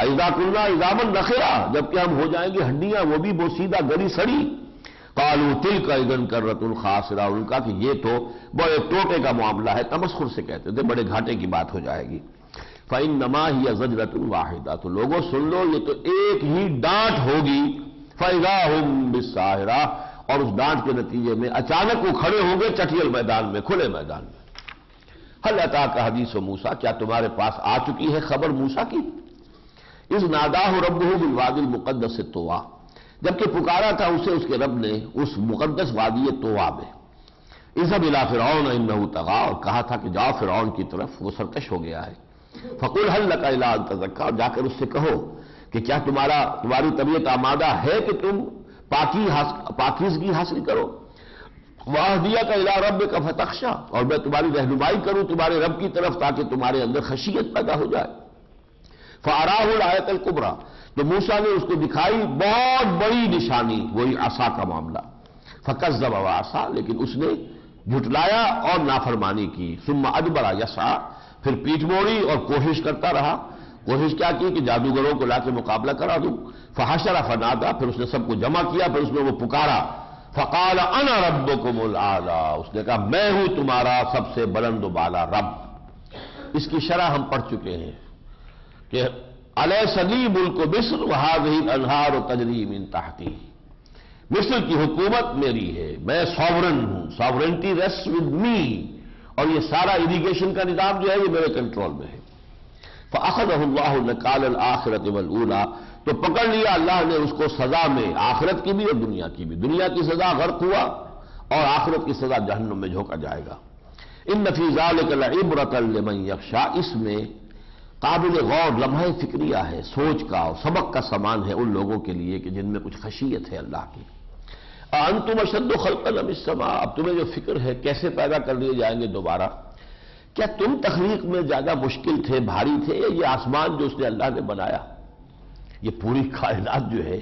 أَإِذَا كُنَّا عِظَامًا نَخِرَةً، جبکہ ہم ہو جائیں گے ہڈیاں، وہ بھی بوسیدہ گلی سڑی۔ قالوا تلك اذا كرة خاسرة، ان کا کہ یہ تو بڑے ٹوٹے کا معاملہ ہے، تمسخر سے کہتے تھے، بڑے گھاٹے کی بات ہو جائے گی۔ فإنما هي زجرة واحدة، تو لوگوں سن لو یہ تو ایک ہی ڈانٹ ہوگی، فإذا هم بالساهرة، اور اس ڈانٹ کے نتیجے میں اچانک وہ کھڑے ہوں گے چٹیل میدان میں، کھلے میدان میں۔ هل أتاك حدیث موسیٰ، کیا تمہارے پاس آ چکی ہے خبر موسیٰ کی؟ اذ ناداه ربه بالوادي المقدس طوى، جبکہ پکارا تھا اسے اس کے رب نے اس مقدس وادی طویٰ میں۔ اذهب الى فرعون انه طغى، اور کہا تھا کہ جاؤ فرعون کی طرف، وہ سرکش ہو گیا ہے۔ فقل هل لك الى ان تزكى، جا کر اس سے کہو کہ کیا تمہاری طبیعت آمادہ ہے کہ تم پاکیزگی حاصل کرو۔ واهديك الى ربك فتخشى، اور میں تمہاری رہنمائی کروں تمہارے رب کی طرف تاکہ تمہارے اندر خشیت پیدا ہو جائے۔ فاراه الآیۃ الکبریٰ، تو موسیٰ نے اس کو دکھائی بہت بڑی نشانی، وہی عصا کا معاملہ۔ فکذب وعصا، لیکن اس نے جھٹلایا اور نافرمانی کی۔ ثم ادبر یسعی، پھر پیٹھ موڑی اور کوشش کرتا رہا۔ کوشش کیا کی کہ جادوگروں کو لا کے مقابلہ کرا دوں۔ فحشر فنادى، پھر اس نے سب کو جمع کیا، پھر اس نے وہ پکارا۔ فقال انا ربکم الاعلی، اس نے کہا میں ہوں تمہارا سب سے بلند و بالا رب۔ اس کی شرح ہم پڑھ چکے ہیں کہ الیس لی ملک مصر وہذہ الانہار تجری من تحتی، مصر کی حکومت میری ہے، میں ساورن ہوں، ساورنٹی ریسٹ ود می، اور یہ سارا اریگیشن کا نظام جو ہے یہ میرے کنٹرول میں ہے۔ فاخذہ اللہ نکال الآخرۃ والأولیٰ، تو پکڑ لیا اللہ نے اس کو سزا میں، آخرت کی بھی اور دنیا کی بھی۔ دنیا کی سزا غرق ہوا اور آخرت کی سزا جہنم میں جھونکا جائے گا۔ ان فی ذلک لعبرۃ لمن یخشی، اس میں قابل غور لمحہ فکریہ ہے، سوچ کا اور سبق کا سامان ہے ان لوگوں کے لیے کہ جن میں کچھ خشیت ہے اللہ کی۔ انتم اشد خلقا ام السماء، اب تمہیں جو فکر ہے کیسے پیدا کر لیے جائیں گے دوبارہ، کیا تم تخلیق میں زیادہ مشکل تھے، بھاری تھے، یا یہ آسمان جو اس نے اللہ نے بنایا، یہ پوری کائنات جو ہے۔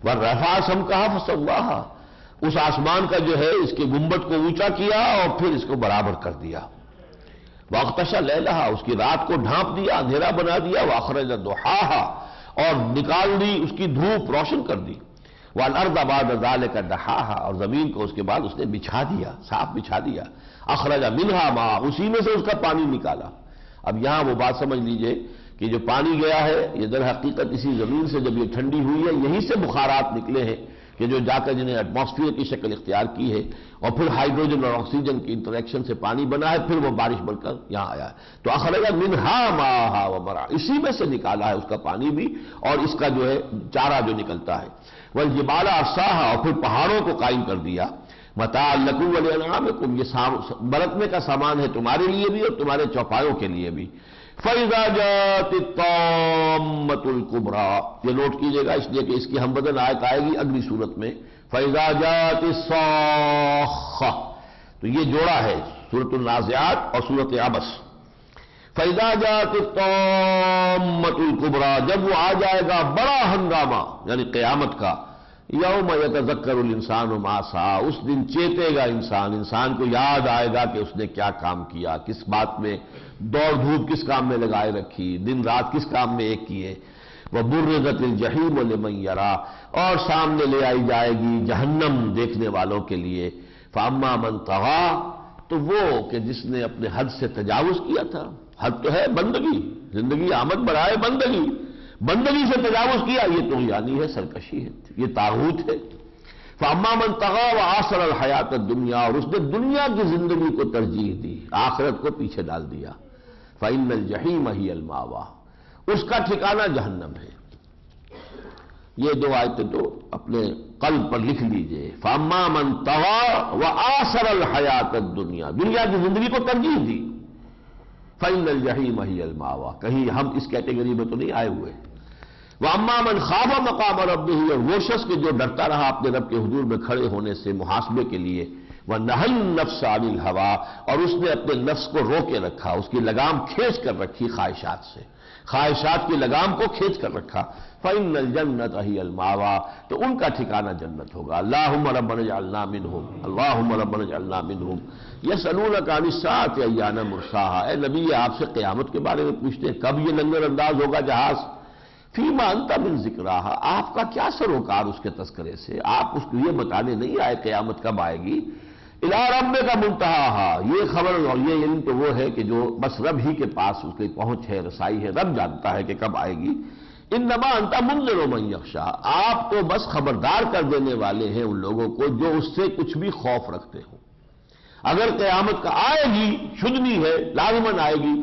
ورفع سمکہا فسواہا، اس آسمان کا جو ہے اس کے گنبد کو اونچا کیا اور پھر اس کو برابر کر دیا۔ واغطش لیلہا، اس کی رات کو ڈھانپ دیا، اندھیرا بنا دیا۔ واخرج ضحاہا، اور نکال دی اس کی دھوپ، روشن کر دی۔ والارض بعد ذلک دحاہا، اور زمین کو اس کے بعد اس نے بچھا دیا، صاف بچھا دیا۔ اخرج منہا ماء، اسی میں سے اس کا پانی نکالا۔ اب یہاں وہ بات سمجھ لیجئے کہ جو پانی گیا ہے یہ در حقیقت اسی زمین سے جب یہ ٹھنڈی ہوئی ہے یہیں سے بخارات نکلے ہیں کہ جو جا کر جنہیں ایٹماسفیئر کی شکل اختیار کی ہے، اور پھر ہائیڈروجن اور آکسیجن کی انٹریکشن سے پانی بنا ہے، پھر وہ بارش بن کر یہاں آیا ہے۔ تو اخرج منہا ماءھا ومرعاھا، اسی میں سے نکالا ہے اس کا پانی بھی اور اس کا جو ہے چارہ جو نکلتا ہے۔ والجبال ارساھا، اور پھر پہاڑوں کو قائم کر دیا۔ متاعا لکم ولانعامکم، یہ برتنے کا سامان ہے تمہارے لیے بھی اور تمہارے چوپایوں کے لیے بھی۔ فَإِذَا جَاءَتِ الطَّامَّةُ الْكُبْرىٰ، یہ نوٹ کیجئے گا اس لیے کہ اس کی ہم بدن آیت آئے گی اگلی صورت میں۔ فَإِذَا جَاءَتِ الصَّاخَّةُ، تو یہ جوڑا ہے سورۃ النازعات اور سورۃ عبس. فَإِذَا جَاءَتِ الطَّامَّةُ الْكُبْرىٰ، جب وہ آ جائے گا بڑا ہنگامہ یعنی قیامت کا. یوم یتذکر الانسان ما سعی، اس دن چیتے گا انسان کو یاد آئے گا کہ اس نے کیا کام کیا، کس بات میں دوڑ دھوپ کس کام میں لگائے رکھی، دن رات کس کام میں ایک کیے. وبرزت الجحیم لمن یرا، اور سامنے لے آئی جائے گی جہنم دیکھنے والوں کے لیے. فاما من طغی، تو وہ کہ جس نے اپنے حد سے تجاوز کیا تھا. حد تو ہے بندگی، زندگی آمد برائے بندگی سے تجاوز کیا، یہ طغیانی ہے، سرکشی ہے، یہ طاغوت ہے. فاما من طغی وآثر الحیات الدنیا، اور اس نے دنیا کی زندگی کو ترجیح دی، آخرت کو پیچھے ڈال دیا. فإن الجحیم ہی المأویٰ، اس کا ٹھکانہ جہنم ہے. یہ دو آیتیں تو اپنے قلب پر لکھ لیجئے. فاما من طغی وآثر الحیات الدنیا، دنیا کی زندگی کو ترجیح دی. فإن الجحیم ہی المأویٰ، کہیں ہم اس کیٹیگری میں تو نہیں آئے ہوئے. وَأَمَّا مَنْ خَافَ مَقَامَ رَبِّهِ، اور وہ شخص کے جو ڈرتا رہا اپنے رب کے حضور میں کھڑے ہونے سے محاسبے کے لیے. وَنَهَى النَّفْسَ عَنِ الْهَوَىٰ، اور اس نے اپنے نفس کو روکے رکھا، اس کی لگام کھینچ کر رکھی خواہشات سے، خواہشات کی لگام کو کھینچ کر رکھا. فَإِنَّ الْجَنَّةَ هِيَ الْمَأْوَىٰ، تو ان کا ٹھکانہ جنت ہوگا. اللہم ربنا اجعلنا منہم، اللہم ربنا اجعلنا منہم. یسألونک عن الساعة ایان مرساہا، اے نبی آپ سے قیامت کے بارے میں پوچھتے ہیں کب یہ لنگر انداز ہوگا جہاز. فیما انت من ذکراہا، آپ کا کیا سروکار اس کے تذکرے سے، آپ اس کو یہ بتانے نہیں آئے قیامت کب آئے گی. الی ربک منتہاہا، یہ خبر اور یہ علم تو وہ ہے کہ جو بس رب ہی کے پاس اس کی پہنچ ہے، رسائی ہے، رب جانتا ہے کہ کب آئے گی. انما انت منذر من یخشی، آپ تو بس خبردار کر دینے والے ہیں ان لوگوں کو جو اس سے کچھ بھی خوف رکھتے ہوں. اگر قیامت کا آئے گی، شدنی ہے، لازماً آئے گی،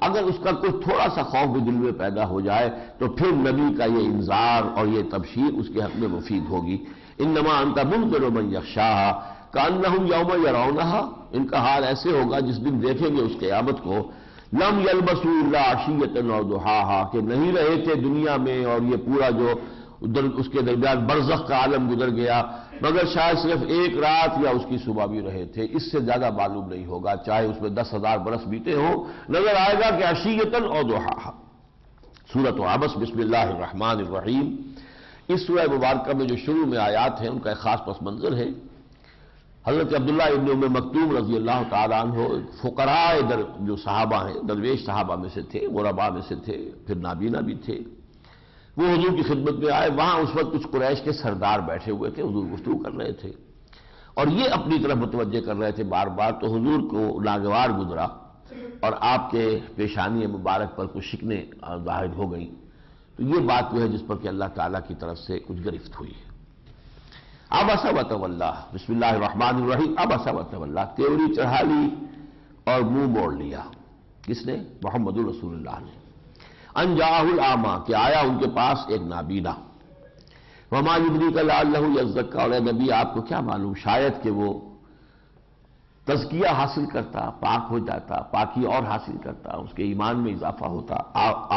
اگر اس کا کوئی تھوڑا سا خوف بھی دل میں پیدا ہو جائے تو پھر نبی کا یہ انذار اور یہ تبشیر اس کے حق میں مفید ہوگی. انما انت منذر من یخشاہا کأنہم یوم یرونہا، ان کا حال ایسے ہوگا جس دن دیکھیں گے اس قیامت کو. لم یلبسوا الا عشیۃ و ضحاہا، کہ نہیں رہے تھے دنیا میں اور یہ پورا جو اس کے درمیان برزخ کا عالم گزر گیا، مگر شاید صرف ایک رات یا اس کی صبح بھی رہے تھے، اس سے زیادہ معلوم نہیں ہوگا، چاہے اس میں 10,000 برس بیتے ہوں. نظر آئے گا کہ عشیۃ و ضحاہا. سورۃ عبس، بسم اللہ الرحمن الرحیم. اس سورہ مبارکہ میں جو شروع میں آیات ہیں ان کا ایک خاص پس منظر ہے. حضرت عبداللہ ابن ام مکتوم رضی اللہ تعالیٰ عنہ فقراء جو صحابہ ہیں، درویش صحابہ میں سے تھے، غرباء میں سے تھے، پھر نابینا بھی تھے. وہ حضور کی خدمت میں آئے. وہاں اس وقت کچھ قریش کے سردار بیٹھے ہوئے تھے، حضور گفتگو کر رہے تھے اور یہ اپنی طرف متوجہ کر رہے تھے بار بار. تو حضور کو ناگوار گزرا اور آپ کے پیشانی مبارک پر کچھ شکنیں ظاہر ہو گئیں. تو یہ بات وہ ہے جس پر کہ اللہ تعالیٰ کی طرف سے کچھ گرفت ہوئی ہے. عبس وتولی، بسم اللہ الرحمن الرحیم. عبس وتولی، تیوری چڑھا لی اور منہ موڑ لیا. کس نے؟ محمد رسول اللہ نے. ان جاءہ الاعمی، کہ آیا ان کے پاس ایک نابینا. وما یدریک لعلہ یزکی، اور اے نبی آپ کو کیا معلوم شاید کہ وہ تزکیہ حاصل کرتا، پاک ہو جاتا، پاکی اور حاصل کرتا، اس کے ایمان میں اضافہ ہوتا.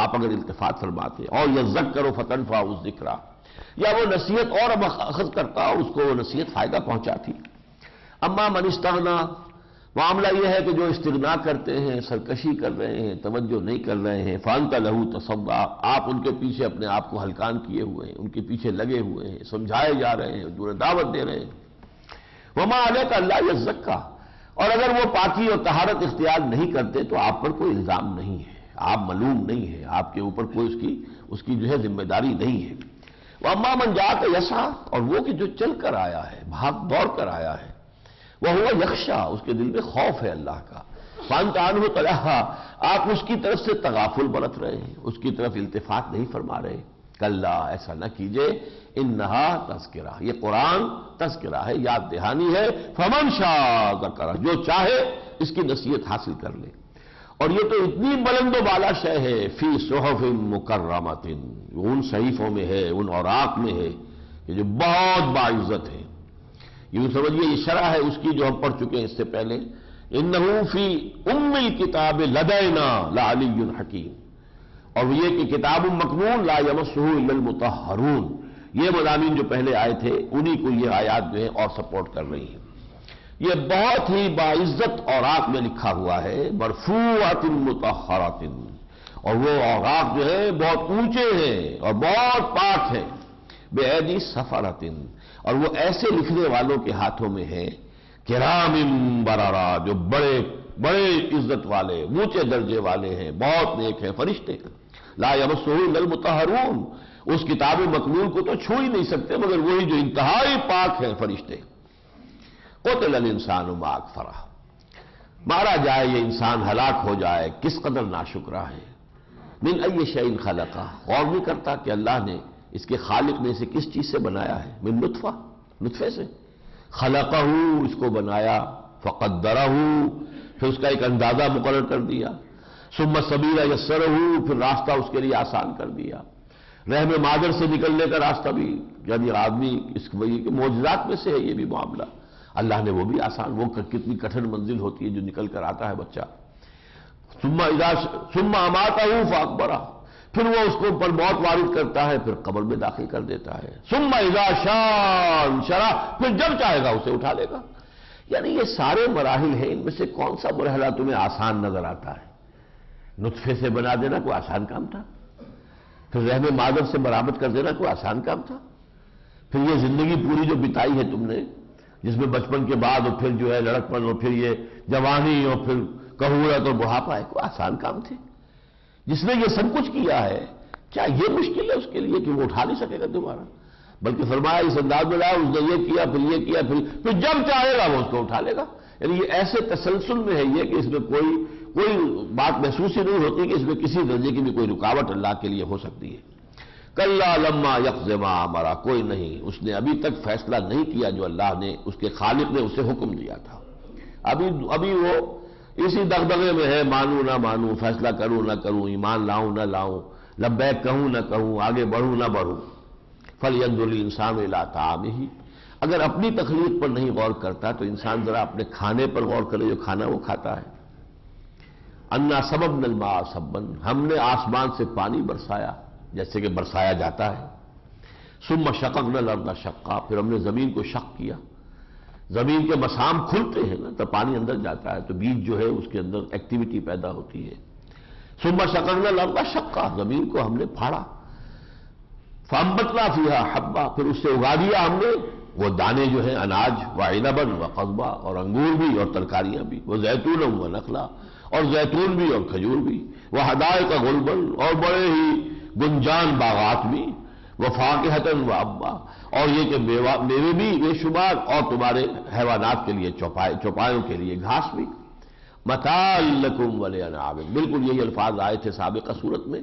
آپ اگر التفات فرماتے اور یذکر فتنفعہ الذکریٰ، یا وہ نصیحت اور اخذ کرتا اس کو وہ نصیحت فائدہ پہنچاتی. اما من استغنا، معاملہ یہ ہے کہ جو استغنا کرتے ہیں، سرکشی کر رہے ہیں، توجہ نہیں کر رہے ہیں. فانت لہ تصدی، آپ ان کے پیچھے اپنے آپ کو ہلکان کیے ہوئے ہیں، ان کے پیچھے لگے ہوئے ہیں، سمجھائے جا رہے ہیں، انہیں دعوت دے رہے ہیں. وما علیک الا یزکی، اور اگر وہ پاکی اور طہارت اختیار نہیں کرتے تو آپ پر کوئی الزام نہیں ہے، آپ ملوم نہیں ہے، آپ کے اوپر کوئی اس کی جو ہے ذمہ داری نہیں ہے. وَأَمَّا مَنْ جَاءَكَ يَسْعَىٰ، اور وہ کہ جو چل کر آیا ہے، بھاگ دوڑ کر آیا ہے. وَهُوَ يَخْشَىٰ، اس کے دل میں خوف ہے اللہ کا. فَأَنْتَ عَنْهُ تَلَهَّىٰ، آپ اس کی طرف سے تغافل برت رہے ہیں، اس کی طرف التفات نہیں فرما رہے. کلا، ایسا نہ کیجئے. انہا تذکرہ، یہ قرآن تذکرہ ہے، یاد دہانی ہے. فَمَنْ شَاءَ ذَكَرَ، جو چاہے اس کی نصیحت حاصل کر لے. اور یہ تو اتنی بلند و بالا شے ہے. فی صحف مکرمۃ، ان صحیفوں میں ہے، ان اوراق میں ہے یہ جو بہت باعزت ہے. یوں سمجھیے یہ شرح ہے اس کی جو ہم پڑھ چکے ہیں اس سے پہلے. انہ فی ام الکتاب لدینا لعلی حکیم، اور یہ کہ کتاب مکنون لا یمسہ الا المطہرون، یہ مضامین جو پہلے آئے تھے انہی کو یہ آیات جو ہے اور سپورٹ کر رہی ہیں۔ یہ بہت ہی باعزت اوراق میں لکھا ہوا ہے، مرفوعات مطہرات، اور وہ اوراق جو ہے بہت اونچے ہیں اور بہت پاک ہیں، بِأَيْدِي سَفَرَةٍ، اور وہ ایسے لکھنے والوں کے ہاتھوں میں ہے کرام بررا، جو بڑے بڑے عزت والے اونچے درجے والے ہیں، بہت نیک ہیں فرشتے، لا یمسہ الا المطہرون، اس کتاب مکنون کو تو چھو ہی نہیں سکتے مگر وہی جو انتہائی پاک ہیں فرشتے۔ قتل الانسان ما اکفرہ، مارا جائے یہ انسان، ہلاک ہو جائے، کس قدر ناشکرا ہے۔ من ای شیء خلقہ، غور نہیں کرتا کہ اللہ نے اس کے خالق نے اسے کس چیز سے بنایا ہے، من نطفہ، نطفے سے، خلقہ، اس کو بنایا، فقدرہ، پھر اس کا ایک اندازہ مقرر کر دیا، ثم السبیل یسرہ، پھر راستہ اس کے لیے آسان کر دیا، رحم مادر سے نکلنے کا راستہ بھی، یعنی آدمی اس وہی کے معجزات میں سے ہے یہ بھی معاملہ، اللہ نے وہ بھی آسان، وہ کتنی کٹھن منزل ہوتی ہے جو نکل کر آتا ہے بچہ، ثم اماتہ فاقبرہ، پھر وہ اس کو پر موت وارد کرتا ہے، پھر قبر میں داخل کر دیتا ہے، ثم اذا شاء انشرہ، پھر جب چاہے گا اسے اٹھا لے گا۔ یعنی یہ سارے مراحل ہیں، ان میں سے کون سا مرحلہ تمہیں آسان نظر آتا ہے؟ نطفے سے بنا دینا کوئی آسان کام تھا؟ پھر رحم مادر سے برآمد کر دینا کوئی آسان کام تھا؟ پھر یہ زندگی پوری جو بتائی ہے تم نے، جس میں بچپن کے بعد اور پھر جو ہے لڑکپن اور پھر یہ جوانی اور پھر کہولت اور بڑھاپا ہے، کوئی آسان کام تھے؟ جس نے یہ سب کچھ کیا ہے، کیا یہ مشکل ہے اس کے لیے کہ وہ اٹھا نہیں سکے گا دوبارہ؟ بلکہ فرمایا اس انداز میں لایا، اس نے یہ کیا، پھر جب چاہے گا وہ اس کو اٹھا لے گا۔ یعنی یہ ایسے تسلسل میں ہے یہ کہ اس میں کوئی بات محسوس ہی نہیں ہوتی کہ اس میں کسی درجے کی بھی کوئی رکاوٹ اللہ کے لیے ہو سکتی ہے۔ کلا لما یقض ما امر، کوئی نہیں، اس نے ابھی تک فیصلہ نہیں کیا جو اللہ نے، اس کے خالق نے اسے حکم دیا تھا، ابھی وہ اسی دغدغے میں ہے، مانوں نہ مانوں، فیصلہ کروں نہ کروں، ایمان لاؤں نہ لاؤں، لبیک کہوں نہ کہوں، آگے بڑھوں نہ بڑھوں۔ فَلْيَنْظُرِ الْإِنسَانُ إِلَىٰ طَعَامِهِ، اگر اپنی تخلیق پر نہیں غور کرتا تو انسان ذرا اپنے کھانے پر غور کرے، جو کھانا وہ کھاتا ہے۔ اَنَّا صَبَبْنَا الْمَاءَ صَبًّا، ہم نے آسمان سے پانی برسایا جیسے کہ برسایا جاتا ہے۔ ثُمَّ شَقَقْنَا الْأَرْضَ شَقًّا، پھر ہم نے زمین کو شق کیا، زمین کے مسام کھلتے ہیں نا تو پانی اندر جاتا ہے تو بیج جو ہے اس کے اندر ایکٹیویٹی پیدا ہوتی ہے۔ ثُمَّ شَقَقْنَا الْأَرْضَ شَقًّا، زمین کو ہم نے پھاڑا، فَأَنبَتْنَا فِيهَا حَبًّا، پھر اس سے اگا دیا ہم نے وہ دانے جو ہیں اناج، وَعِنَبًا وَقَضْبًا، اور انگور بھی اور ترکاریاں بھی، وَزَيْتُونًا وَنَخْلًا، اور زیتون بھی اور کھجور بھی، وَحَدَائِقَ غُلْبًا، اور بڑے ہی گنجان باغات بھی، وَفَاكِهَةً وَأَبًّا، اور یہ کہ میوے بھی بے شمار، اور تمہارے حیوانات کے لیے چوپایوں کے لیے گھاس بھی، مَتَاعًا لَكُمْ وَلِأَنْعَامِكُمْ، بالکل یہی الفاظ آئے تھے سابقہ صورت میں،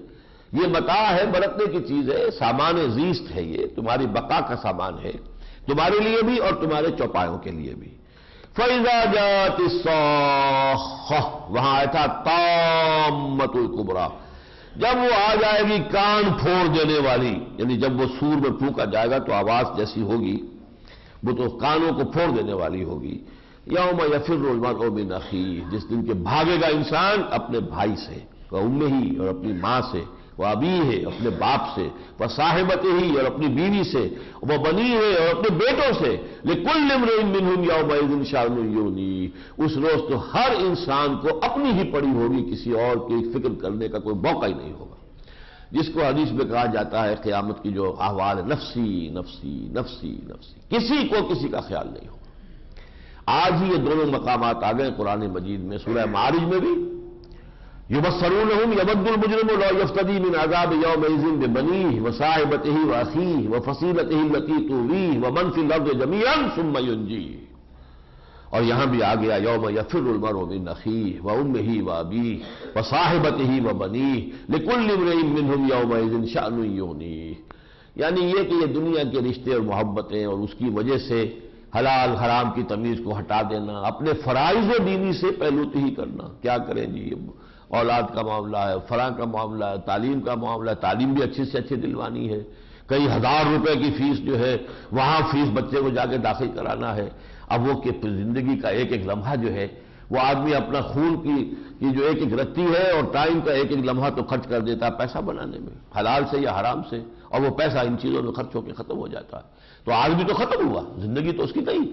یہ متاع ہے، برتنے کی چیز ہے، سامان زیست ہے، یہ تمہاری بقا کا سامان ہے، تمہارے لیے بھی اور تمہارے چوپایوں کے لیے بھی۔ فَإِذَا جَاءَتِ الصَّاخَّةُ، وہاں آیا تھا طامۃ الکبریٰ، جب وہ آ جائے گی کان پھوڑ دینے والی، یعنی جب وہ سور میں پھونکا جائے گا تو آواز جیسی ہوگی وہ تو کانوں کو پھوڑ دینے والی ہوگی۔ یوم یفر المرء من اخیہ، جس دن کے بھاگے گا انسان اپنے بھائی سے، وامہ، اور اپنی ماں سے، وابیہ، اپنے باپ سے، وصاحبتہ، اور اپنی بیوی سے، وبنیہ، اور اپنے بیٹوں سے، لکل امرئ منہم یومئذ شأن یغنیہ، اس روز تو ہر انسان کو اپنی ہی پڑی ہوگی، کسی اور کی فکر کرنے کا کوئی موقع ہی نہیں ہوگا، جس کو حدیث میں کہا جاتا ہے قیامت کی جو احوال ہے، نفسی نفسی نفسی نفسی، کسی کو کسی کا خیال نہیں ہوگا۔ آج ہی یہ دونوں مقامات آ گئے قرآن مجید میں، سورہ معارج میں بھی، یبصرونہم یود المجرم لا یفتدی من عذاب یومئذ ببنیہ وصاحبتہ واخیہ وفصیلتہ التی تؤویہ ومن فی الارض جمیعا ثم ینجیہ، اور یہاں بھی آ گیا یوم یفر المرء من اخیہ وامہ وابیہ وصاحبتہ وبنیہ لکل امرئ منہم یومئذ شأن یغنیہ، یعنی یہ کہ یہ دنیا کے رشتے اور محبتیں اور اس کی وجہ سے حلال حرام کی تمیز کو ہٹا دینا، اپنے فرائض دینی سے پہلوتی ہی کرنا، کیا کریں جی، اولاد کا معاملہ ہے، فلاں کا معاملہ ہے، تعلیم کا معاملہ ہے، تعلیم بھی اچھی سے اچھی دلوانی ہے، کئی ہزار روپے کی فیس جو ہے وہاں فیس بچے کو جا کے داخل کرانا ہے، اب وہ کہ زندگی کا ایک ایک لمحہ جو ہے وہ آدمی اپنا خون کی جو ایک ایک رتی ہے اور ٹائم کا ایک ایک لمحہ تو خرچ کر دیتا ہے پیسہ بنانے میں، حلال سے یا حرام سے، اور وہ پیسہ ان چیزوں میں خرچ ہو کے ختم ہو جاتا ہے۔ تو آدمی تو ختم ہوا، زندگی تو اس کی گئی،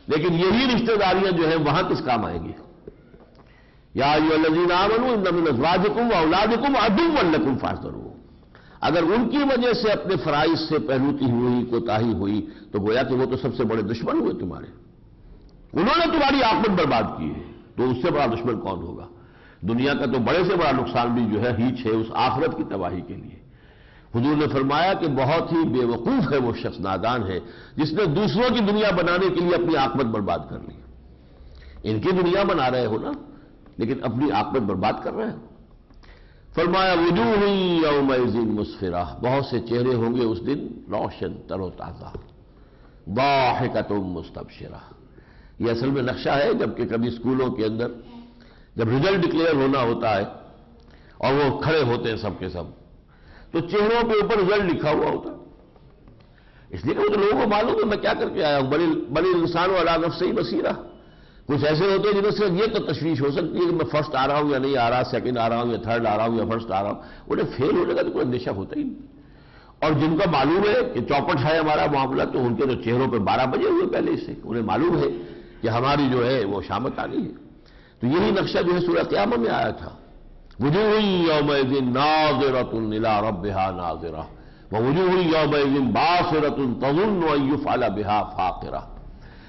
لیکن یہی رشتہ داریاں جو ہیں وہاں کس کام آئیں گی؟ یا ایھا الذین آمنوا ان من ازواجکم واولادکم عدوا لکم فاحذروہ، اگر ان کی وجہ سے اپنے فرائض سے پہلوتی ہوئی، کوتاہی ہوئی، تو گویا کہ وہ تو سب سے بڑے دشمن ہوئے تمہارے، انہوں نے تمہاری عاقبت برباد کی ہے، تو اس سے بڑا دشمن کون ہوگا؟ دنیا کا تو بڑے سے بڑا نقصان بھی جو ہے ہیچ ہے اس آخرت کی تباہی کے لیے۔ حضور نے فرمایا کہ بہت ہی بے وقوف ہے وہ شخص، نادان ہے، جس نے دوسروں کی دنیا بنانے کے لیے اپنی عاقبت برباد کر لی۔ ان کی دنیا بنا رہے ہو نا، لیکن اپنی عاقبت برباد کر رہے ہیں۔ فرمایا وجوہ یومئذ مسفرہ، بہت سے چہرے ہوں گے اس دن روشن تر و تازہ، ضاحکۃ مستبشرہ۔ یہ اصل میں نقشہ ہے جبکہ کبھی اسکولوں کے اندر جب رزلٹ ڈکلیئر ہونا ہوتا ہے اور وہ کھڑے ہوتے ہیں سب کے سب، تو چہروں کے اوپر رزلٹ لکھا ہوا ہوتا ہے، اس لیے کہ وہ تو لوگوں کو معلوم ہے میں کیا کر کے آیا ہوں، بل الانسان علی نفسہ بصیرہ۔ کچھ ایسے ہوتے ہیں جنہیں صرف یہ تو تشویش ہو سکتی ہے کہ میں فرسٹ آ رہا ہوں یا نہیں آ رہا، سیکنڈ آ رہا ہوں یا تھرڈ آ رہا ہوں یا فرسٹ آ رہا ہوں، انہیں فیل ہونے کا تو کوئی اندیشہ ہوتا ہی نہیں۔ اور جن کا معلوم ہے کہ چوپٹ ہے ہمارا معاملہ، تو ان کے تو چہروں پہ 12 بجے ہوئے پہلے سے، انہیں معلوم ہے کہ ہماری جو ہے وہ شامت آ گئی ہے۔ تو یہی نقشہ جو ہے سورہ قیامہ میں آیا تھا، وجوہ یومئذ ناظرۃ الی ربہا ناظرہ ووجوہ یومئذ باسرۃ تظن ان یفعل بہا فاقرہ۔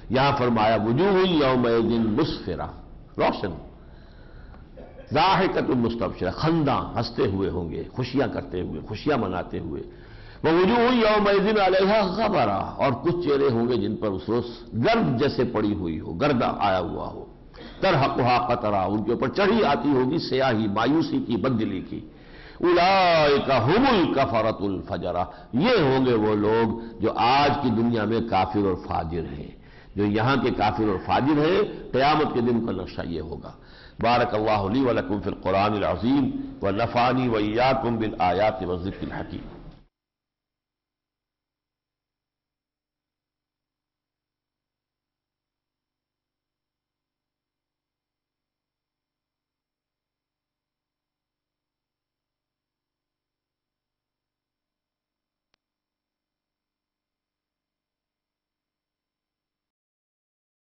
یہاں فرمایا وجوہ یومئذ مسفرہ، روشن، ضاحکۃ مستبشرہ، خنداں، ہنستے ہوئے ہوں گے، خوشیاں کرتے ہوئے، خوشیاں مناتے ہوئے۔ ووجوہ یومئذ علیہا غبرہ، اور کچھ چہرے ہوں گے جن پر اس روز گرد جیسے پڑی ہوئی ہو، گردہ آیا ہوا ہو، ترہقھا قطرہ، ان کے اوپر چڑھی آتی ہوگی سیاہی، مایوسی کی، بددلی کی۔ اولئک ھم الکفرۃ الفجرہ، یہ ہوں گے وہ لوگ جو آج کی دنیا میں کافر اور فاجر ہیں، جو یہاں کے کافر اور فاجر ہیں، قیامت کے دن کا نقشہ یہ ہوگا۔ بارک اللہ لی ولکم فی القرآن العظیم ونفعنی وإیاکم بالآیات والذکر الحکیم۔